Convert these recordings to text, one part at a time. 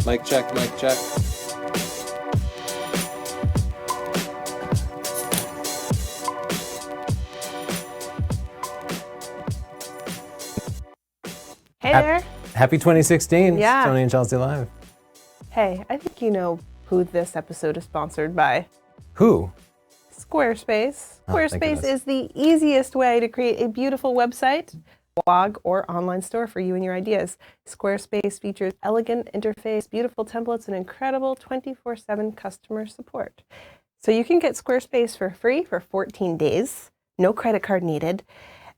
Mic check, mic check. Hey there. Happy 2016. Yeah. Tony and Chelsea Live. Hey, I think you know who this episode is sponsored by. Who? Squarespace. Oh, thank Squarespace goodness. is the easiest way to create a beautiful website, blog, or online store for you and your ideas. Squarespace features elegant interface, beautiful templates, and incredible 24/7 customer support. So you can get Squarespace for free for 14 days, no credit card needed.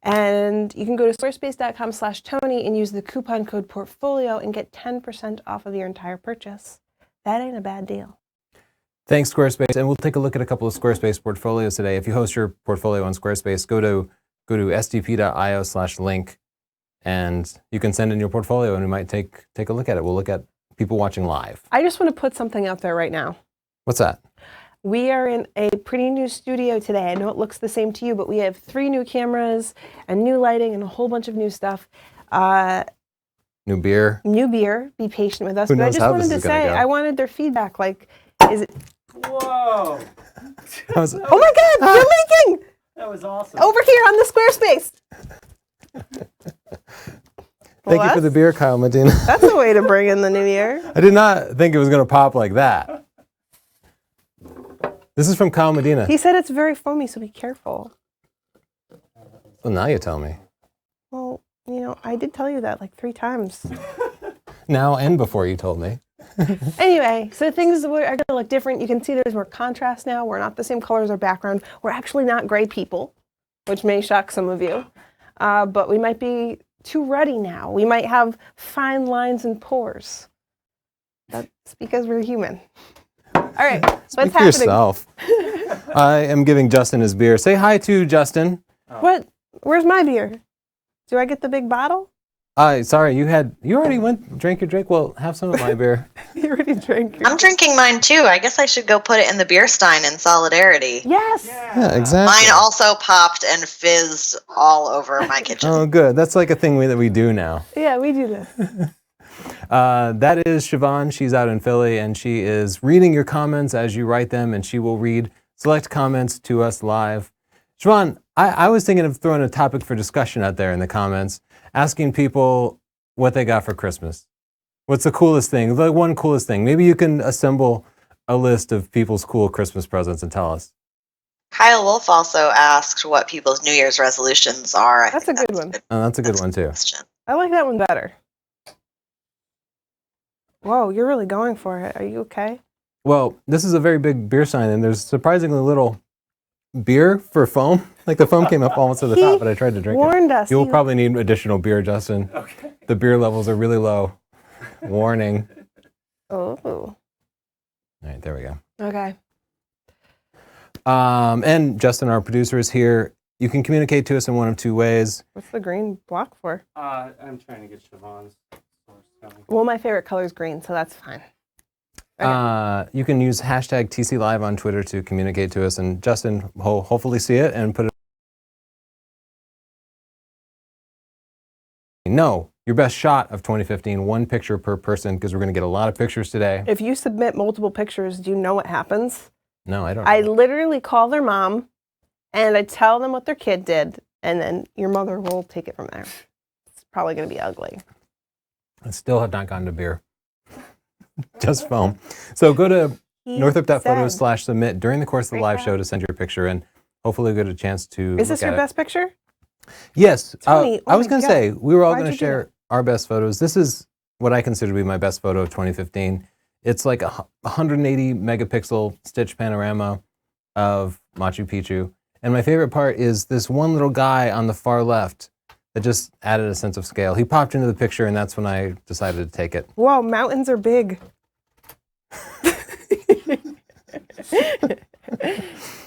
And you can go to squarespace.com/Tony and use the coupon code portfolio and get 10% off of your entire purchase. That ain't a bad deal. Thanks, Squarespace. And we'll take a look at a couple of Squarespace portfolios today. If you host your portfolio on Squarespace, go to sdp.io/link, and you can send in your portfolio, and we might take a look at it. We'll look at people watching live. I just want to put something out there right now. What's that? We are in a pretty new studio today. I know it looks the same to you, but we have 3 new cameras and new lighting and a whole bunch of new stuff. New beer. New beer. Be patient with us. Who But I knows just how wanted this to is gonna say, go. I wanted their feedback. Like, is it? Whoa! Oh my God! You're leaking That was awesome. over here on the Squarespace. Thank you for the beer, Kyle Medina. That's a way to bring in the new year. I did not think it was going to pop like that. This is from Kyle Medina. He said it's very foamy, so be careful. Well, now you tell me. Well, you know, I did tell you that like 3 times. Now and before you told me. Anyway, so things are going to look different. You can see there's more contrast now. We're not the same color as our background. We're actually not gray people, which may shock some of you. But we might be too ruddy now. We might have fine lines and pores. That's because we're human. All right, what's Speak for happening? yourself. I am giving Justin his beer. Say hi to Justin. What? Where's my beer? Do I get the big bottle? Sorry, you already drank your drink. Well, have some of my beer. You already drank. I'm drinking mine too. I guess I should go put it in the beer stein in solidarity. Yes. Yeah, exactly. Mine also popped and fizzed all over my kitchen. Oh, good. That's like a thing that we do now. Yeah, we do this. That is Siobhan. She's out in Philly, and she is reading your comments as you write them, and she will read select comments to us live. Siobhan, I was thinking of throwing a topic for discussion out there in the comments, asking people what they got for Christmas. What's the coolest thing? The one coolest thing. Maybe you can assemble a list of people's cool Christmas presents and tell us. Kyle Wolf also asked what people's New Year's resolutions are. That's a good one. Oh, that's a good one, too. Question. I like that one better. Whoa, you're really going for it. Are you okay? Well, this is a very big beer sign, and there's surprisingly little beer for foam. Like the foam came up almost to the top, but I tried to drink it. Warned us. You'll probably need additional beer, Justin. Okay. The beer levels are really low. Warning. Oh. All right, there we go. Okay. And Justin, our producer, is here. You can communicate to us in one of 2 ways. What's the green block for? I'm trying to get Siobhan's source going. Well, my favorite color is green, so that's fine. You can use hashtag TCLive on Twitter to communicate to us, and Justin will hopefully see it and put it. No, your best shot of 2015, 1 picture per person, because we're going to get a lot of pictures today. If you submit multiple pictures, do you know what happens? No, I don't know. I literally call their mom, and I tell them what their kid did, and then your mother will take it from there. It's probably going to be ugly. I still have not gotten to beer. Just foam. So go to northrop.photos/submit during the course of the live show to send your picture in. Hopefully we'll get a chance to Is this look your at it. best picture? Yes. Tony, I oh was my going to God. say, we were all Why'd going you to do share our best photos. This is what I consider to be my best photo of 2015. It's like a 180 megapixel stitch panorama of Machu Picchu. And my favorite part is this one little guy on the far left that just added a sense of scale. He popped into the picture, and that's when I decided to take it. Whoa, mountains are big.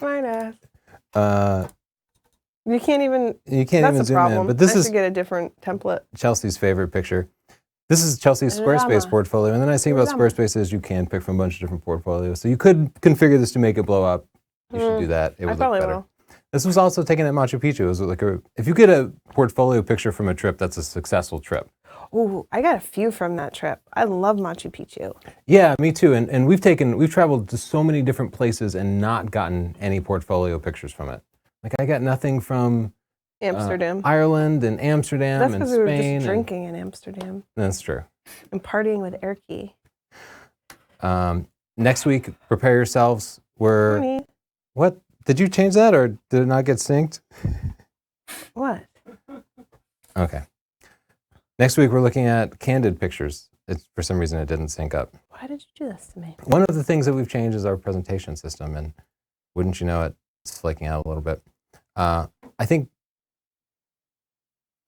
Mine ass. You can't even. You can't That's even a zoom problem. in. But this I is should get a different template. Chelsea's favorite picture. This is Chelsea's Squarespace Llama. portfolio. And the nice thing about Llama. Squarespace is you can pick from a bunch of different portfolios. So you could configure this to make it blow up. You should do that. It I would look probably better. will. This was also taken at Machu Picchu. It was like if you get a portfolio picture from a trip, that's a successful trip. Ooh, I got a few from that trip. I love Machu Picchu. Yeah, me too. And we've traveled to so many different places and not gotten any portfolio pictures from it. Like I got nothing from Amsterdam. Ireland and Amsterdam That's and because we were Spain. just drinking in Amsterdam That's true. and partying with Erky. Next week, prepare yourselves. Honey, What? Did you change that or did it not get synced? what? Okay. Next week, we're looking at candid pictures. For some reason, it didn't sync up. Why did you do this to me? One of the things that we've changed is our presentation system, and wouldn't you know it, it's flaking out a little bit. I think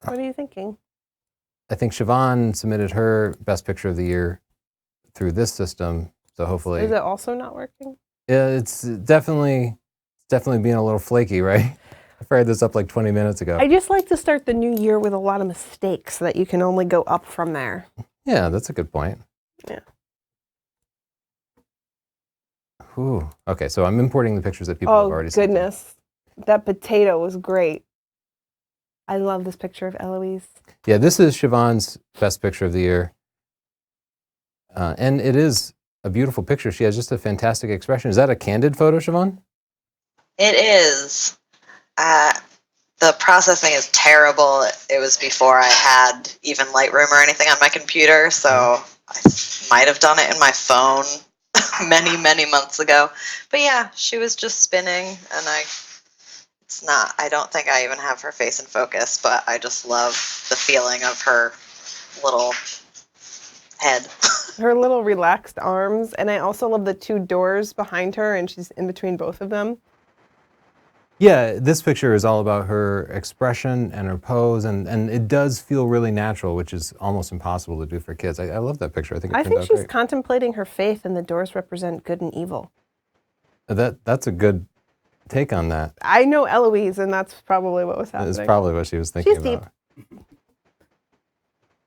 What are you thinking? Siobhan submitted her best picture of the year through this system, so hopefully Is it also not working? it's definitely being a little flaky, right? I fired this up like 20 minutes ago. I just like to start the new year with a lot of mistakes so that you can only go up from there. Yeah, that's a good point. Yeah. Whew. Okay, so I'm importing the pictures that people have Oh, already sent in. goodness. That potato was great. I love this picture of Eloise. Yeah, this is Siobhan's best picture of the year. And it is a beautiful picture. She has just a fantastic expression. Is that a candid photo, Siobhan? It is. The processing is terrible. It was before I had even Lightroom or anything on my computer, so I might have done it in my phone many, many months ago. But yeah, she was just spinning, and I don't think I even have her face in focus, but I just love the feeling of her little head. Her little relaxed arms, and I also love the two doors behind her, and she's in between both of them. Yeah, this picture is all about her expression and her pose, and it does feel really natural, which is almost impossible to do for kids. I love that picture. I think it I turned think out she's great. contemplating her faith, and the doors represent good and evil. That's a good take on that. I know Eloise, and that's probably what was happening. That's probably what she was thinking She's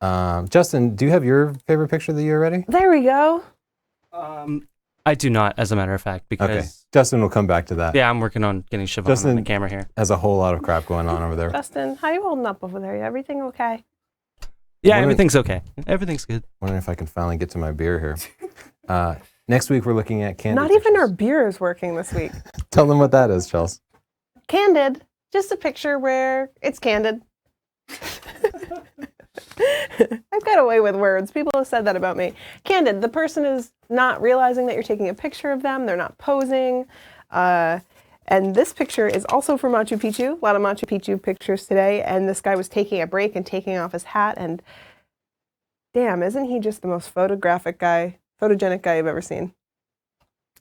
about. Justin, do you have your favorite picture of the year ready? There we go. I do not, as a matter of fact, because Okay, Justin will come back to that. yeah, I'm working on getting Siobhan Justin- on the camera here. Has a whole lot of crap going on over there. Justin, how you holding up over there? Everything okay? Yeah, One of- everything's okay. Everything's good. Wondering if I can finally get to my beer here. Next week we're looking at candid. Not even our pictures. beer is working this week. Tell them what that is, Chels. Candid, just a picture where it's candid. I've got away with words. People have said that about me. Candid, the person is not realizing that you're taking a picture of them. They're not posing. And this picture is also from Machu Picchu. A lot of Machu Picchu pictures today. And this guy was taking a break and taking off his hat. And damn, isn't he just the most photogenic guy I've ever seen?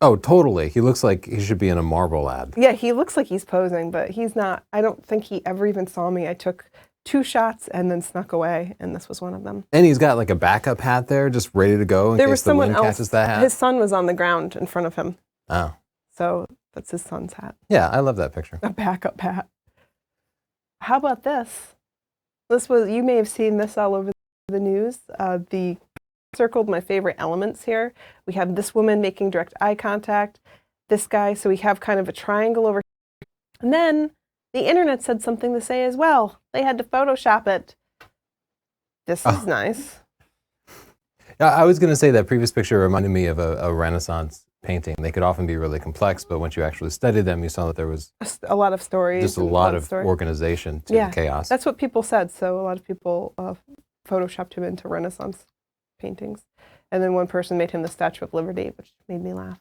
Oh, totally. He looks like he should be in a Marvel ad. Yeah, he looks like he's posing, but he's not. I don't think he ever even saw me. I took 2 shots and then snuck away, and this was one of them. And he's got like a backup hat there, just ready to go in There case was the someone wind else. catches that hat. His son was on the ground in front of him, Oh, so that's his son's hat. yeah, I love that picture. A backup hat. How about this? You may have seen this all over the news. The circled my favorite elements here. We have this woman making direct eye contact, this guy, so we have kind of a triangle over. And then the internet said something to say as well. They had to Photoshop it. This is nice. I was going to say that previous picture reminded me of a Renaissance painting. They could often be really complex, but once you actually studied them, you saw that there was A lot of stories. just a and lot of story. organization to Yeah, the chaos. That's what people said. So a lot of people Photoshopped him into Renaissance paintings. And then one person made him the Statue of Liberty, which made me laugh.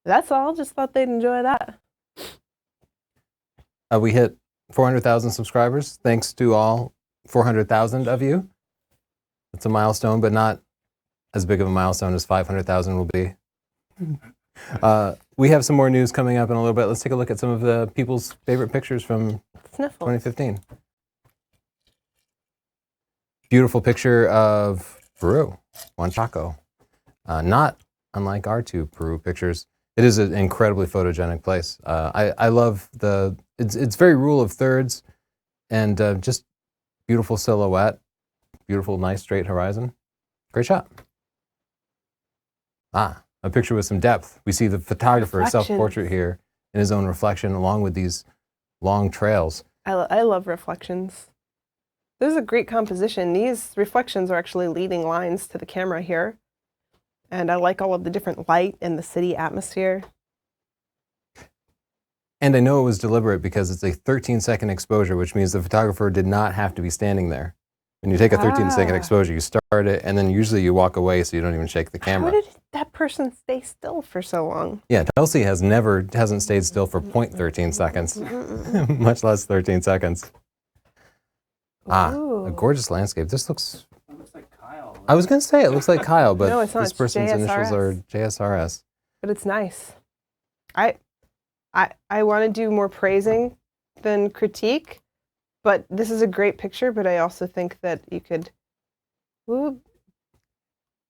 That's all. Just thought they'd enjoy that. We hit 400,000 subscribers. Thanks to all 400,000 of you. It's a milestone, but not as big of a milestone as 500,000 will be. We have some more news coming up in a little bit. Let's take a look at some of the people's favorite pictures from Sniffles. 2015. Beautiful picture of Peru, Huanchaco. Not unlike our 2 Peru pictures. It is an incredibly photogenic place. I love it's very rule of thirds and just beautiful silhouette, beautiful, nice, straight horizon. Great shot. A picture with some depth. We see the photographer's Reflections. self-portrait here in his own reflection along with these long trails. I love reflections. This is a great composition. These reflections are actually leading lines to the camera here. And I like all of the different light and the city atmosphere. And I know it was deliberate because it's a 13-second exposure, which means the photographer did not have to be standing there. When you take a 13-second exposure, you start it, and then usually you walk away so you don't even shake the camera. How did that person stay still for so long? Yeah, Chelsea hasn't stayed still for 0.13 seconds, much less 13 seconds. Ooh. A gorgeous landscape. This looks... It looks like Kyle. I was going to say it looks like Kyle, but No, it's not. this It's person's initials are JSRS. JSRS. But it's nice. I want to do more praising than critique, but this is a great picture, but I also think that you could... Ooh.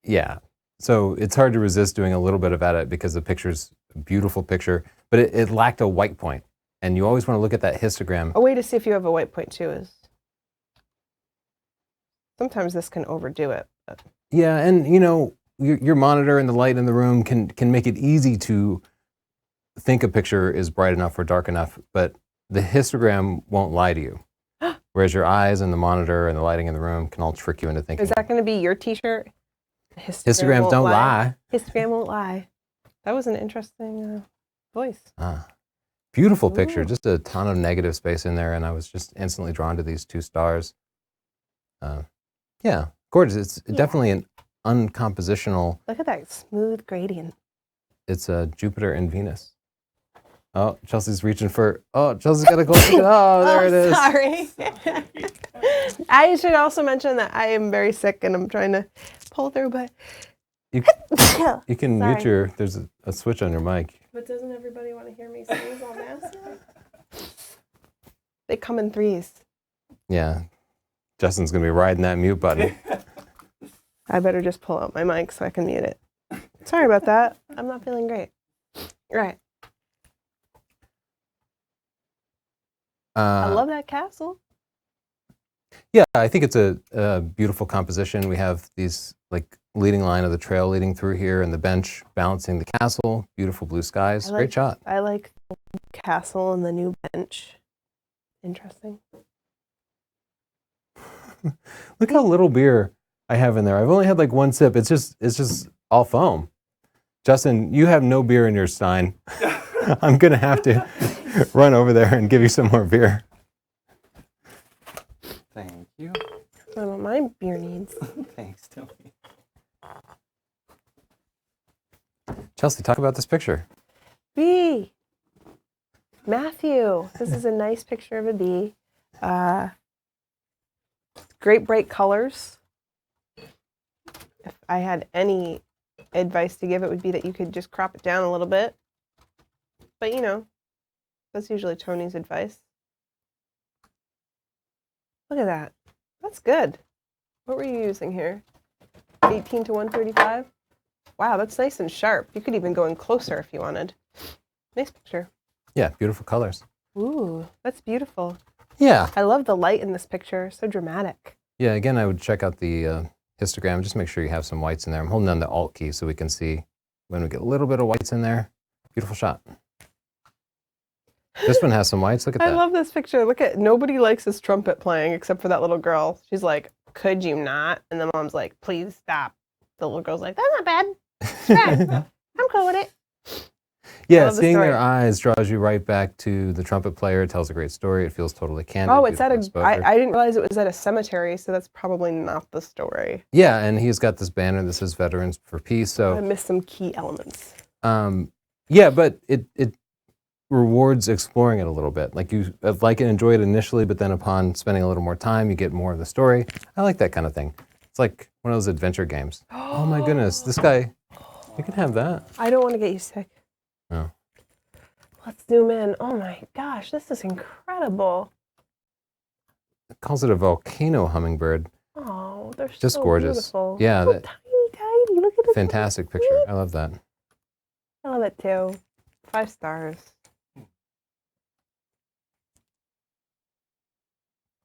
Yeah. So it's hard to resist doing a little bit of edit because the picture's a beautiful picture, but it lacked a white point. And you always want to look at that histogram. A way to see if you have a white point too is... Sometimes this can overdo it. But. Yeah, and your monitor and the light in the room can make it easy to think a picture is bright enough or dark enough, but the histogram won't lie to you. Whereas your eyes and the monitor and the lighting in the room can all trick you into thinking. Is that going to be your t-shirt? Histograms don't lie. Histogram won't lie. That was an interesting voice. Beautiful picture, Ooh. just a ton of negative space in there, and I was just instantly drawn to these two stars. Yeah, gorgeous. It's definitely an uncompositional. Look at that smooth gradient. It's Jupiter and Venus. Oh, Chelsea's reaching for. Oh, Chelsea's got a close look. Oh, there it is. Sorry. I should also mention that I am very sick and I'm trying to pull through, but You can mute Sorry. your. There's a switch on your mic. But doesn't everybody want to hear me sneeze all nasty? They come in threes. Yeah, Justin's gonna be riding that mute button. I better just pull out my mic so I can mute it. Sorry about that. I'm not feeling great. Right. I love that castle. Yeah, I think it's a beautiful composition. We have these like leading line of the trail leading through here, and the bench balancing the castle. Beautiful blue skies. Great shot. I like the castle and the new bench. Interesting. Look how little beer I have in there. I've only had like one sip. It's just all foam. Justin, you have no beer in your stein. I'm gonna have to run over there and give you some more beer. Thank you. I don't know what my beer needs. Thanks, Tony. Chelsea, talk about this picture. Bee. Matthew. This is a nice picture of a bee. Great bright colors. If I had any advice to give, it would be that you could just crop it down a little bit. But that's usually Tony's advice. Look at that. That's good. What were you using here? 18 to 135? Wow, that's nice and sharp. You could even go in closer if you wanted. Nice picture. Yeah, beautiful colors. Ooh, that's beautiful. Yeah. I love the light in this picture. So dramatic. Yeah, again, I would check out the histogram. Just make sure you have some whites in there. I'm holding down the Alt key so we can see when we get a little bit of whites in there. Beautiful shot. This one has some whites. Look at that. I love this picture. Look at, nobody likes this trumpet playing except for that little girl. She's like, could you not? And the mom's like, please stop. The little girl's like, that's not bad. It's bad. I'm cool with it. Yeah, love the seeing story. their eyes draws you right back to the trumpet player. It tells a great story. It feels totally candid. Oh, it's at beautiful a, exposure. I didn't realize it was at a cemetery, so that's probably not the story. Yeah, and he's got this banner that says Veterans for Peace. I So, missed some key elements. yeah, but it rewards exploring it a little bit. Like you like and enjoy it initially, but then upon spending a little more time, you get more of the story. I like that kind of thing. It's like one of those adventure games. Oh my goodness, this guy, you can have that. I don't want to get you sick. Oh. Let's zoom in. Oh my gosh, this is incredible. It calls it a volcano hummingbird. Oh, they're Just so gorgeous. beautiful. Yeah, So that- tiny. Look at this. Fantastic picture. I love that. I love it too. 5 stars.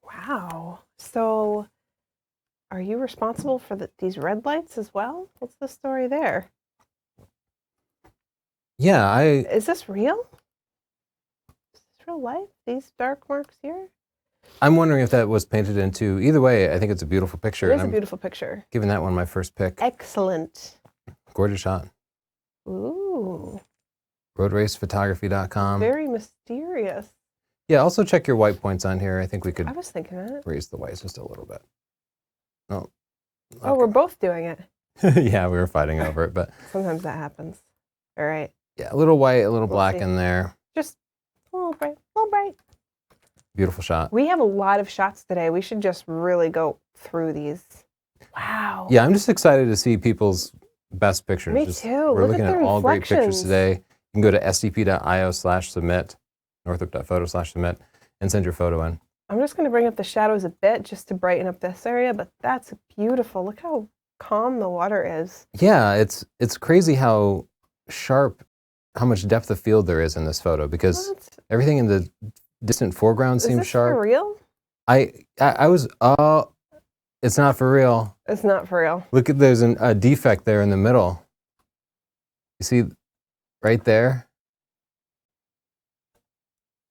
Wow. So, are you responsible for these red lights as well? What's the story there? Yeah, Is this real? Is this real life? These dark marks here? I'm wondering if that was painted into. Either way, I think it's a beautiful picture. It is and a I'm beautiful picture. giving that one my first pick. Excellent. Gorgeous shot. Ooh. Roadracephotography.com. Very mysterious. Yeah, also check your white points on here. I think we could I was thinking that. raise the whites just a little bit. No. Oh, we're both doing it. Yeah, we were fighting over it, but Sometimes that happens. All right. yeah, a little white, a little We'll black see. in there. Just a little bright. A little bright. Beautiful shot. We have a lot of shots today. We should just really go through these. Wow. Yeah, I'm just excited to see people's best pictures. Me Just- too. We're Look looking at at the all great pictures reflections. today. You can go to sdp.io/submit, northrop.photo/submit, and send your photo in. I'm just going to bring up the shadows a bit just to brighten up this area, but that's beautiful. Look how calm the water is. Yeah, it's crazy how sharp, how much depth of field there is in this photo because What? everything in the distant foreground Is seems this sharp. for real? I was, it's not for real. It's not for real. Look at, there's a defect there in the middle. You see right there?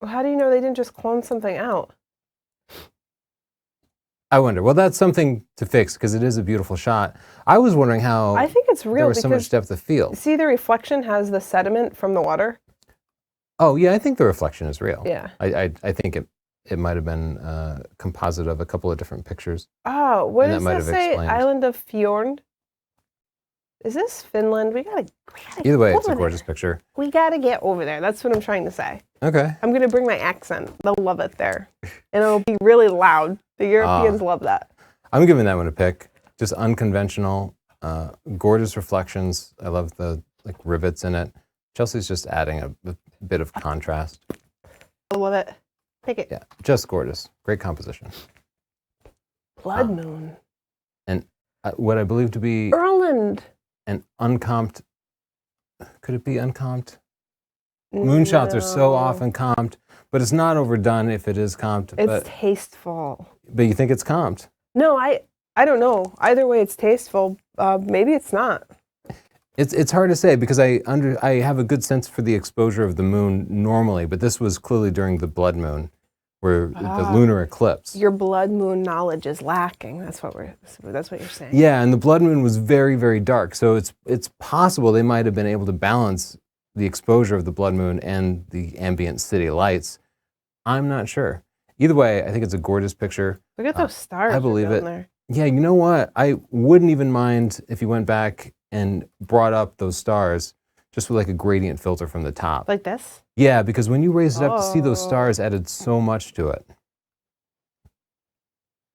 Well, how do you know they didn't just clone something out? I wonder. Well, that's something to fix because it is a beautiful shot. I was wondering how I think it's there real was so much because depth of field. see the reflection has the sediment from the water? Oh, yeah, I think the reflection is real. Yeah. I think it might have been a composite of a couple of different pictures. Oh, what And that does might this have say? explained. Island of Fjord? Is this Finland? We gotta Either way, get it's a over gorgeous there. picture. We gotta get over there. That's what I'm trying to say. Okay. I'm gonna bring my accent. They'll love it there. And it'll be really loud. The Europeans love that. I'm giving that one a pick. Just unconventional, gorgeous reflections. I love the rivets in it. Chelsea's just adding a bit of contrast. I love it. Take it. Yeah, just gorgeous. Great composition. Blood moon. And what I believe to be Erland. an uncomped, could it be uncomped? Moonshots are so No. often comped, but it's not overdone if it is comped. It's tasteful. But you think it's comped? No, I don't know. Either way, it's tasteful. Maybe it's not. It's hard to say because I have a good sense for the exposure of the moon normally, but this was clearly during the blood moon, where the lunar eclipse. Your blood moon knowledge is lacking. That's what you're saying. Yeah, and the blood moon was very, very dark. So it's possible they might have been able to balance the exposure of the blood moon and the ambient city lights. I'm not sure. Either way, I think it's a gorgeous picture. Look at those stars. I believe down it. There. Yeah, you know what? I wouldn't even mind if you went back and brought up those stars just with like a gradient filter from the top. Like this? Yeah, because when you raise it up to see those Oh. stars added so much to it.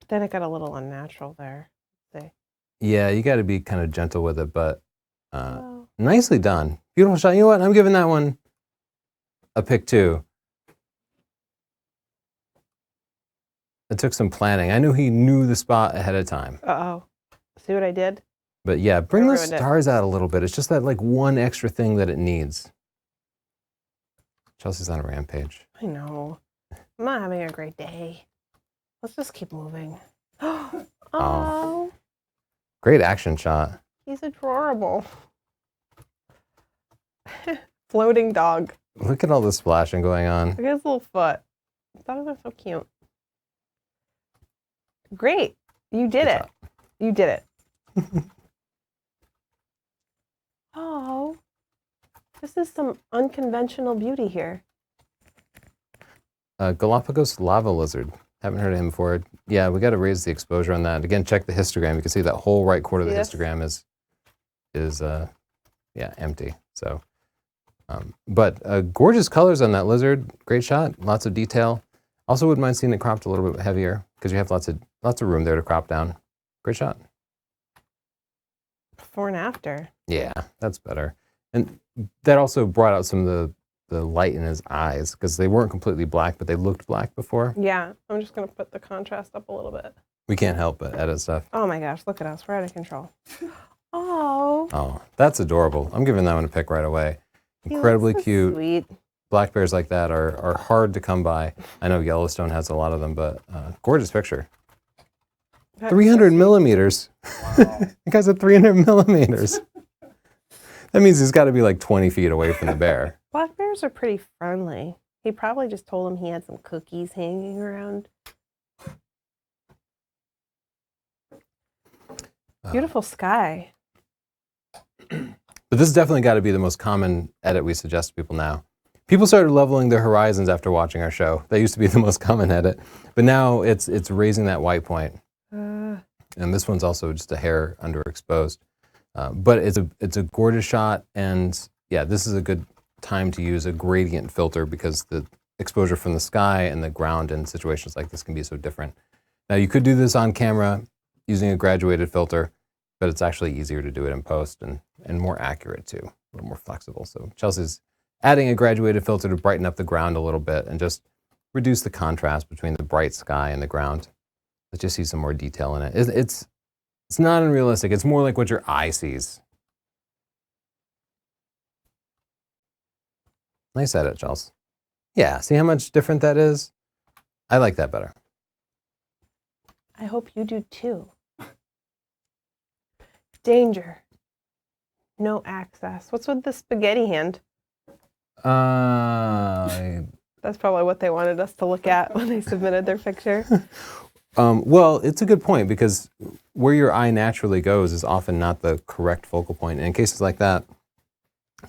Then it got a little unnatural there. Yeah, you got to be kind of gentle with it, but Oh. nicely done. Beautiful shot. You know what? I'm giving that one a pick too. It took some planning. I knew he knew the spot ahead of time. Uh-oh. See what I did? But yeah, bring I those ruined it. stars out a little bit. It's just that like one extra thing that it needs. Chelsea's on a rampage. I know. I'm not having a great day. Let's just keep moving. Oh, Great action shot. he's adorable. Floating dog. Look at all the splashing going on. Look at his little foot. Dogs are so cute. Great. You did Good it. job. You did it. Oh, this is some unconventional beauty here. Galapagos lava lizard. Haven't heard of him before. Yeah, we got to raise the exposure on that. Again, check the histogram. You can see that whole right quarter of the Yes. histogram is empty. So, but gorgeous colors on that lizard. Great shot. Lots of detail. Also, wouldn't mind seeing it cropped a little bit heavier because you have lots of room there to crop down. Great shot. Before and after. Yeah, that's better. And that also brought out some of the light in his eyes because they weren't completely black, but they looked black before. Yeah, I'm just going to put the contrast up a little bit. We can't help but edit stuff. Oh my gosh, look at us. We're out of control. Oh. Oh, that's adorable. I'm giving that one a pick right away. he Incredibly looks so cute. Sweet. Black bears like that are hard to come by. I know Yellowstone has a lot of them, but gorgeous picture. That's 300 so sweet. millimeters. The guy's at 300 millimeters. That means he's got to be like 20 feet away from the bear. Black bears are pretty friendly. He probably just told him he had some cookies hanging around Beautiful sky. But this has definitely got to be the most common edit we suggest to people now. People started leveling their horizons after watching our show. That used to be the most common edit. But now it's raising that white point. And this one's also just a hair underexposed. But it's a gorgeous shot. And yeah, this is a good time to use a gradient filter because the exposure from the sky and the ground in situations like this can be so different. Now you could do this on camera using a graduated filter, but it's actually easier to do it in post and more accurate too, a little more flexible. So Chelsea's adding a graduated filter to brighten up the ground a little bit and just reduce the contrast between the bright sky and the ground. Let's just see some more detail in it. It's not unrealistic. It's more like what your eye sees. Nice edit, Chelsea. Yeah, see how much different that is? I like that better. I hope you do too. Danger. No access. What's with the spaghetti hand? That's probably what they wanted us to look at when they submitted their picture. Well, it's a good point because where your eye naturally goes is often not the correct focal point. And in cases like that,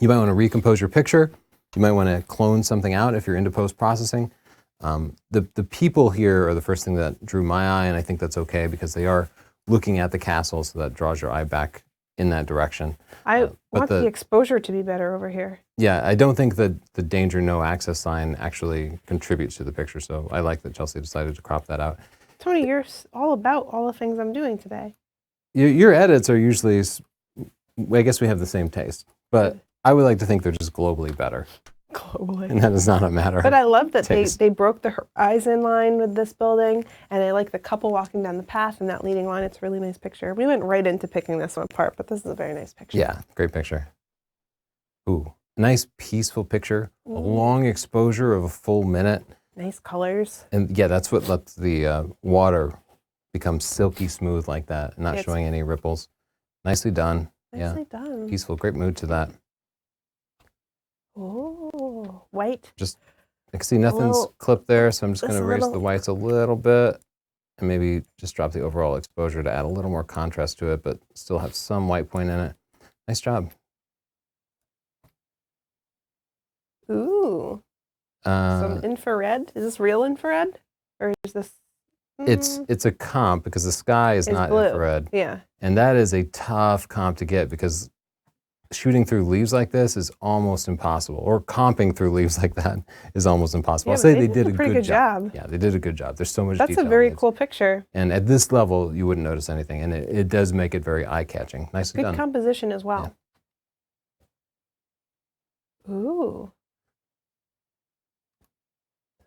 you might want to recompose your picture. You might want to clone something out if you're into post-processing. The people here are the first thing that drew my eye, and I think that's okay because they are looking at the castle, so that draws your eye back in that direction. I want the exposure to be better over here. Yeah, I don't think that the danger no access sign actually contributes to the picture, so I like that Chelsea decided to crop that out. Tony, you're all about all the things I'm doing today. Your edits are usually, I guess we have the same taste, but I would like to think they're just globally better. Globally. And that is not a matter But I love that taste. they broke the horizon line with this building, and I like the couple walking down the path and that leading line. It's a really nice picture. We went right into picking this one apart, but this is a very nice picture. Yeah, great picture. Ooh, nice peaceful picture. A long exposure of a full minute. Nice colors. And yeah, that's what lets the water become silky smooth like that, and not showing any ripples. Nicely done. Nicely done. Peaceful, great mood to that. Oh, white. Just, I can see nothing's clipped there, so I'm just going to raise the whites a little bit and maybe just drop the overall exposure to add a little more contrast to it, but still have some white point in it. Nice job. Ooh. Some infrared. Is this real infrared? Or is this... It's a comp because the sky is not blue. infrared. Yeah. And that is a tough comp to get because shooting through leaves like this is almost impossible, or comping through leaves like that is almost impossible. Yeah, I'll say they they did a pretty good job. Yeah, they did a good job. There's so much That's detail a very in these. cool picture. And at this level, you wouldn't notice anything, and it does make it very eye-catching. Nicely Good done. composition as well. Yeah. Ooh.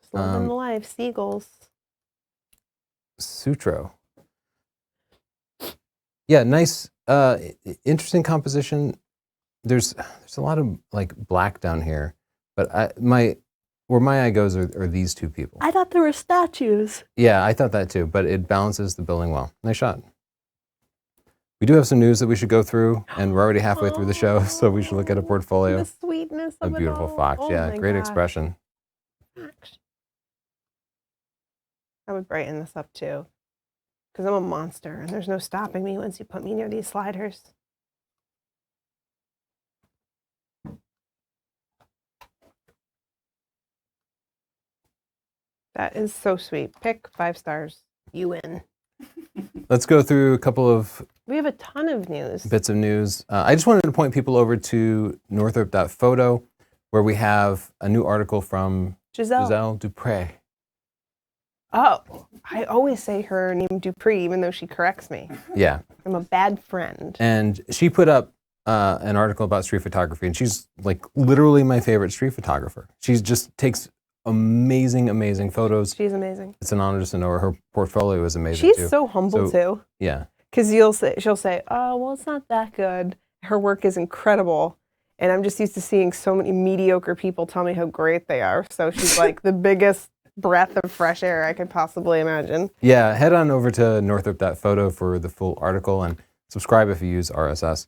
Just living the life. Seagulls. Sutro. Yeah, nice, interesting composition. There's a lot of like black down here, but where my eye goes are these two people. I thought there were statues. Yeah, I thought that too, but it balances the building well. Nice shot. We do have some news that we should go through, and we're already halfway through the show, so we should look at a portfolio. The sweetness A of it beautiful all. fox, Oh yeah, my great gosh. expression. I would brighten this up too, because I'm a monster, and there's no stopping me once you put me near these sliders. That is so sweet. Pick 5 stars. You win. Let's go through a couple of We have a ton of news. bits of news. I just wanted to point people over to northrop.photo, where we have a new article from Giselle Dupre. Oh, I always say her name Dupree, even though she corrects me. Yeah. I'm a bad friend. And she put up an article about street photography, and she's like literally my favorite street photographer. She just takes amazing, amazing photos. She's amazing. It's an honor just to know her. Her portfolio is amazing too. She's so humble too. Yeah. Because she'll say, oh, well, it's not that good. Her work is incredible. And I'm just used to seeing so many mediocre people tell me how great they are. So she's like the biggest breath of fresh air I could possibly imagine. Yeah, head on over to northrop.photo for the full article and subscribe if you use RSS.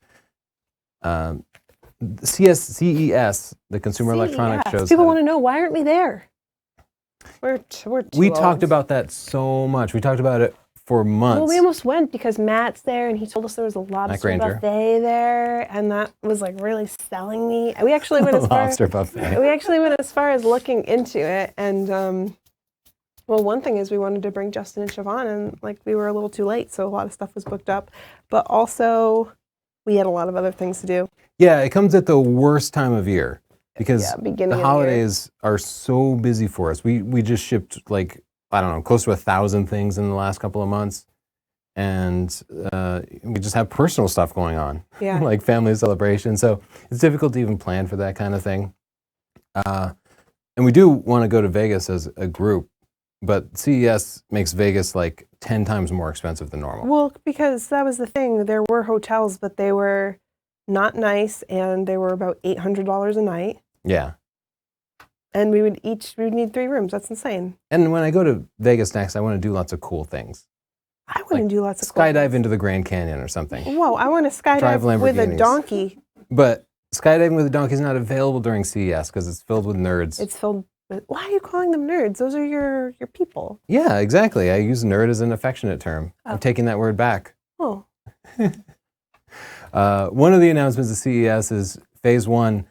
CES, the Consumer Electronics Shows. People want to know, why aren't we there? We're too We old. talked about that so much. We talked about it for months. Well, we almost went because Matt's there, and he told us there was a lobster buffet there, and that was like really selling me. We actually went as far. Lobster buffet. We actually went as far as looking into it, and well, one thing is we wanted to bring Justin and Siobhan, and like we were a little too late, so a lot of stuff was booked up. But also, we had a lot of other things to do. Yeah, it comes at the worst time of year because beginning the of the holidays are so busy for us. We just shipped like, I don't know, close to 1,000 things in the last couple of months. And we just have personal stuff going on, Yeah. like family celebration. So it's difficult to even plan for that kind of thing. And we do want to go to Vegas as a group, but CES makes Vegas like 10 times more expensive than normal. Well, because that was the thing. There were hotels, but they were not nice, and they were about $800 a night. Yeah. And we would need 3 rooms. That's insane. And when I go to Vegas next, I want to do lots of cool things. I want to do lots of skydive into the Grand Canyon or something. Whoa, I want to Drive skydive with a Lamborghinis. donkey. But skydiving with a donkey is not available during CES because it's filled with nerds. It's filled with, why are you calling them nerds? Those are your people. Yeah, exactly. I use nerd as an affectionate term. Oh. I'm taking that word back. Oh. One of the announcements of CES is Phase 1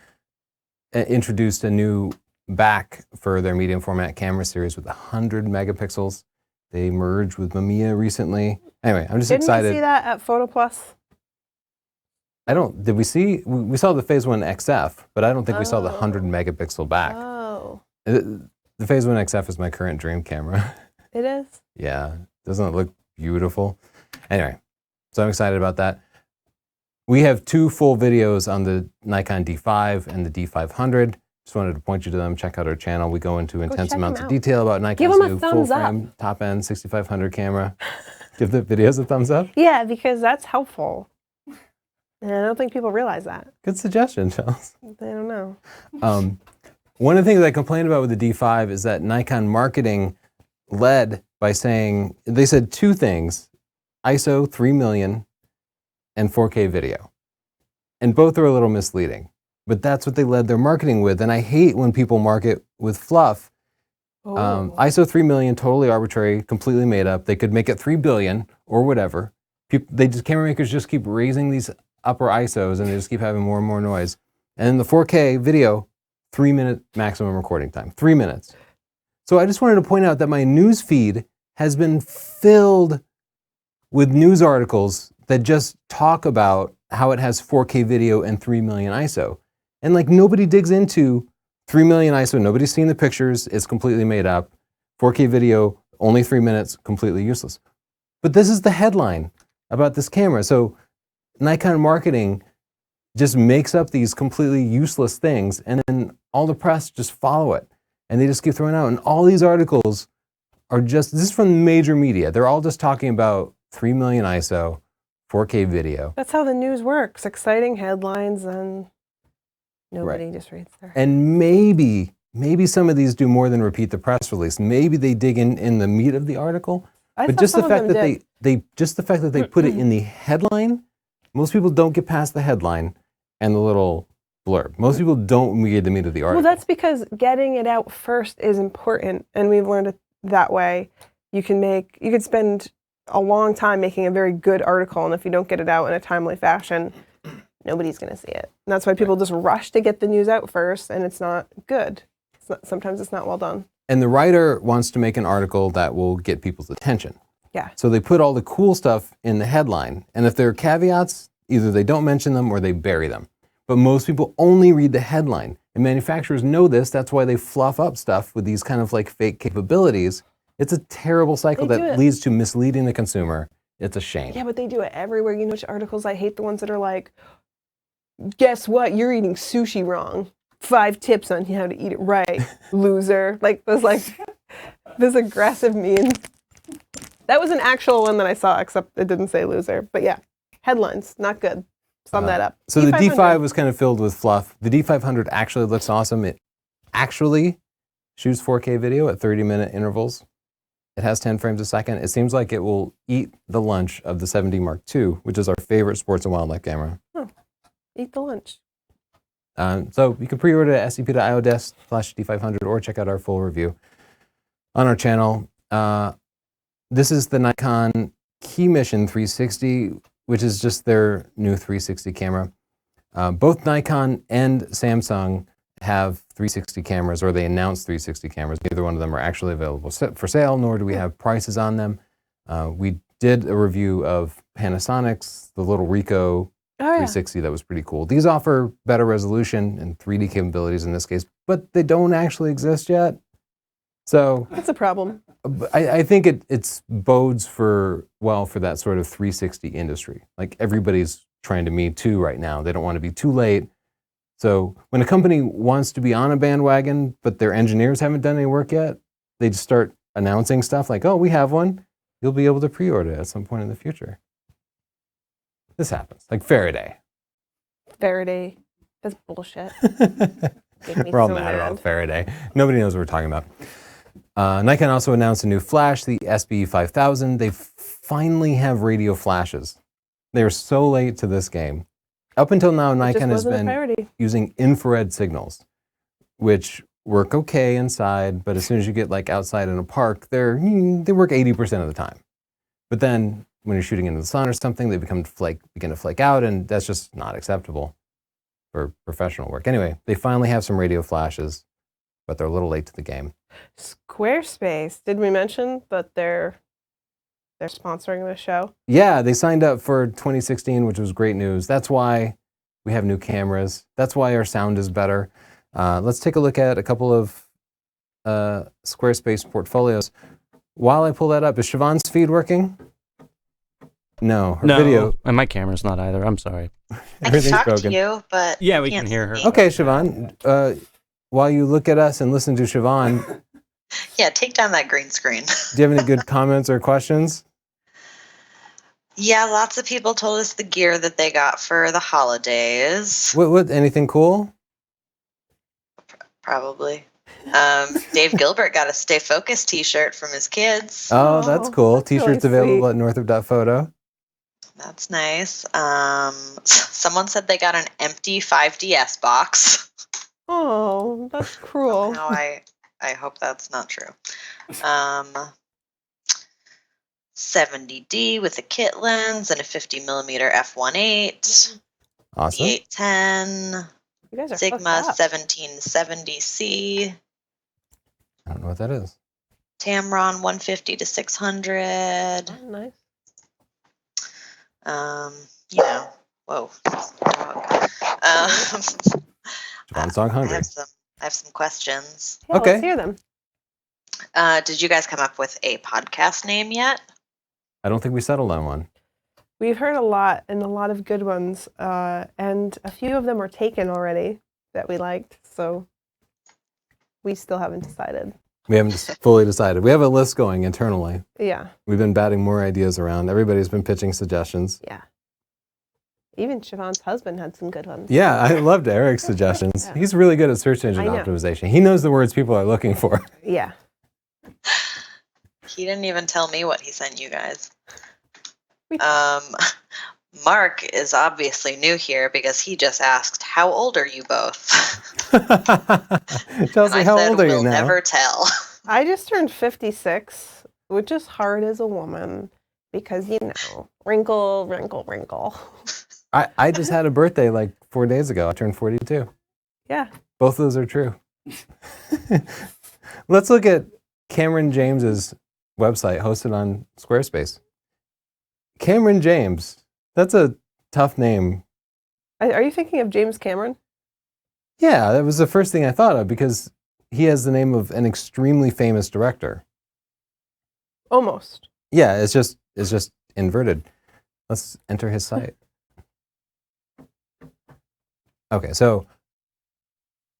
introduced a new back for their medium format camera series with 100 megapixels. They merged with Mamiya recently. Anyway, I'm just excited. Didn't we see that at Photo Plus? Did we see? We saw the Phase 1 XF, but I don't think we saw the 100 megapixel back. Oh. The Phase 1 XF is my current dream camera. It is? Yeah, doesn't it look beautiful? Anyway, so I'm excited about that. We have 2 full videos on the Nikon D5 and the D500. Just wanted to point you to them. Check out our channel. We go into intense check amounts them of out. detail about Give Nikon's them a new thumbs up. full-frame, top-end 6500 camera. Give the videos a thumbs up. Yeah, because that's helpful. And I don't think people realize that. Good suggestion, Charles. They don't know. One of the things I complained about with the D5 is that Nikon marketing led by saying, they said 2 things, ISO 3 million and 4K video. And both are a little misleading, but that's what they led their marketing with. And I hate when people market with fluff. Oh. ISO 3 million, totally arbitrary, completely made up. They could make it 3 billion or whatever. Camera makers just keep raising these upper ISOs and they just keep having more and more noise. And then the 4K video, 3-minute maximum recording time, 3 minutes. So I just wanted to point out that my news feed has been filled with news articles that just talk about how it has 4K video and 3 million ISO. And like nobody digs into 3 million ISO, nobody's seen the pictures, it's completely made up. 4K video, only 3 minutes, completely useless. But this is the headline about this camera. So Nikon marketing just makes up these completely useless things, and then all the press just follow it. And they just keep throwing out. And all these articles are just, this is from major media. They're all just talking about 3 million ISO, 4K video. That's how the news works. Exciting headlines, and nobody just reads there. And maybe some of these do more than repeat the press release. Maybe they dig in the meat of the article. But just the fact that they put it in the headline, most people don't get past the headline and the little blurb. Most people don't read the meat of the article. Well, that's because getting it out first is important, and we've learned it that way. You could spend a long time making a very good article, and if you don't get it out in a timely fashion, nobody's going to see it. And that's why people just rush to get the news out first, and it's not good. Sometimes it's not well done. And the writer wants to make an article that will get people's attention. Yeah. So they put all the cool stuff in the headline, and if there are caveats, either they don't mention them or they bury them. But most people only read the headline, and manufacturers know this. That's why they fluff up stuff with these kind of like fake capabilities. It's a terrible cycle that leads to misleading the consumer. It's a shame. Yeah, but they do it everywhere. You know which articles I hate? The ones that are like, guess what? You're eating sushi wrong. 5 tips on how to eat it right, loser. Like those aggressive memes. That was an actual one that I saw, except it didn't say loser. But yeah, headlines, not good. Sum that up. So the D5 was kind of filled with fluff. The D500 actually looks awesome. It actually shoots 4K video at 30-minute intervals. It has 10 frames a second. It seems like it will eat the lunch of the 7D Mark II, which is our favorite sports and wildlife camera. Oh, eat the lunch. So you can pre-order at scp.io/D500 or check out our full review on our channel. this is the Nikon Key Mission 360, which is just their new 360 camera. Both Nikon and Samsung have 360 cameras, or they announced 360 cameras. Neither one of them are actually available for sale, nor do we have prices on them. We did a review of Panasonic's, the little Ricoh 360 that was pretty cool. These offer better resolution and 3D capabilities in this case, but they don't actually exist yet. So That's a problem. I think it's bodes for that sort of 360 industry. Like everybody's trying to Me Too right now. They don't want to be too late. So when a company wants to be on a bandwagon, but their engineers haven't done any work yet, they just start announcing stuff like, oh, we have one. You'll be able to pre-order it at some point in the future. This happens, like Faraday. Faraday. That's bullshit. Make me We're all so mad about Faraday. Nobody knows what we're talking about. Nikon also announced a new flash, the SB5000. They finally have radio flashes. They are so late to this game. Up until now, Nikon has been using infrared signals, which work okay inside, but as soon as you get like outside in a park, they work 80% of the time. But then when you're shooting into the sun or something, they begin to flake out, and that's just not acceptable for professional work. Anyway, they finally have some radio flashes, but they're a little late to the game. Squarespace. Did we mention that they're sponsoring the show? Yeah, they signed up for 2016, which was great news. That's why we have new cameras. That's why our sound is better. Let's take a look at a couple of Squarespace portfolios. While I pull that up, is Siobhan's feed working? No, her video. And my camera's not either. I'm sorry. I can talk to you, but Yeah, we can hear her. Okay, Siobhan. While you look at us and listen to Siobhan, Yeah, take down that green screen. do you have any good comments or questions? Yeah, lots of people told us the gear that they got for the holidays. What anything cool? Probably. Dave Gilbert got a Stay Focused t-shirt from his kids. Oh, that's cool. That's really T-shirts available sweet. at northrop.photo. That's nice. Someone said they got an empty 5DS box. Oh, that's cruel. Somehow I hope that's not true. 70D with a kit lens and a 50mm f1.8. Awesome. 810. You guys are Sigma hooked up. 1770C. I don't know what that is. Tamron 150 to 600. Oh, nice. Whoa. Siobhan's dog I hungry. have some questions. Yeah, Okay. Let's hear them. Did you guys come up with a podcast name yet? I don't think we settled on one. We've heard a lot and a lot of good ones, and a few of them are taken already that we liked, so we still haven't decided. We haven't fully decided. We have a list going internally. Yeah, We've been batting more ideas around. Everybody's been pitching suggestions. yeah. Even Siobhan's husband had some good ones. Yeah, I loved Eric's suggestions. Yeah. He's really good at search engine I know. optimization. He knows the words people are looking for. Yeah. He didn't even tell me what he sent you guys. We- Mark is obviously new here because he just asked, "How old are you both?" Chelsea, And I how said, old are you "We'll now? never tell." I just turned 56, which is hard as a woman because, wrinkle, wrinkle, wrinkle. I just had a birthday like 4 days ago. I turned 42. Yeah. Both of those are true. Let's look at Cameron James's website hosted on Squarespace. Cameron James. That's a tough name. Are you thinking of James Cameron? Yeah, that was the first thing I thought of because he has the name of an extremely famous director. Almost. Yeah, it's just inverted. Let's enter his site. Okay, so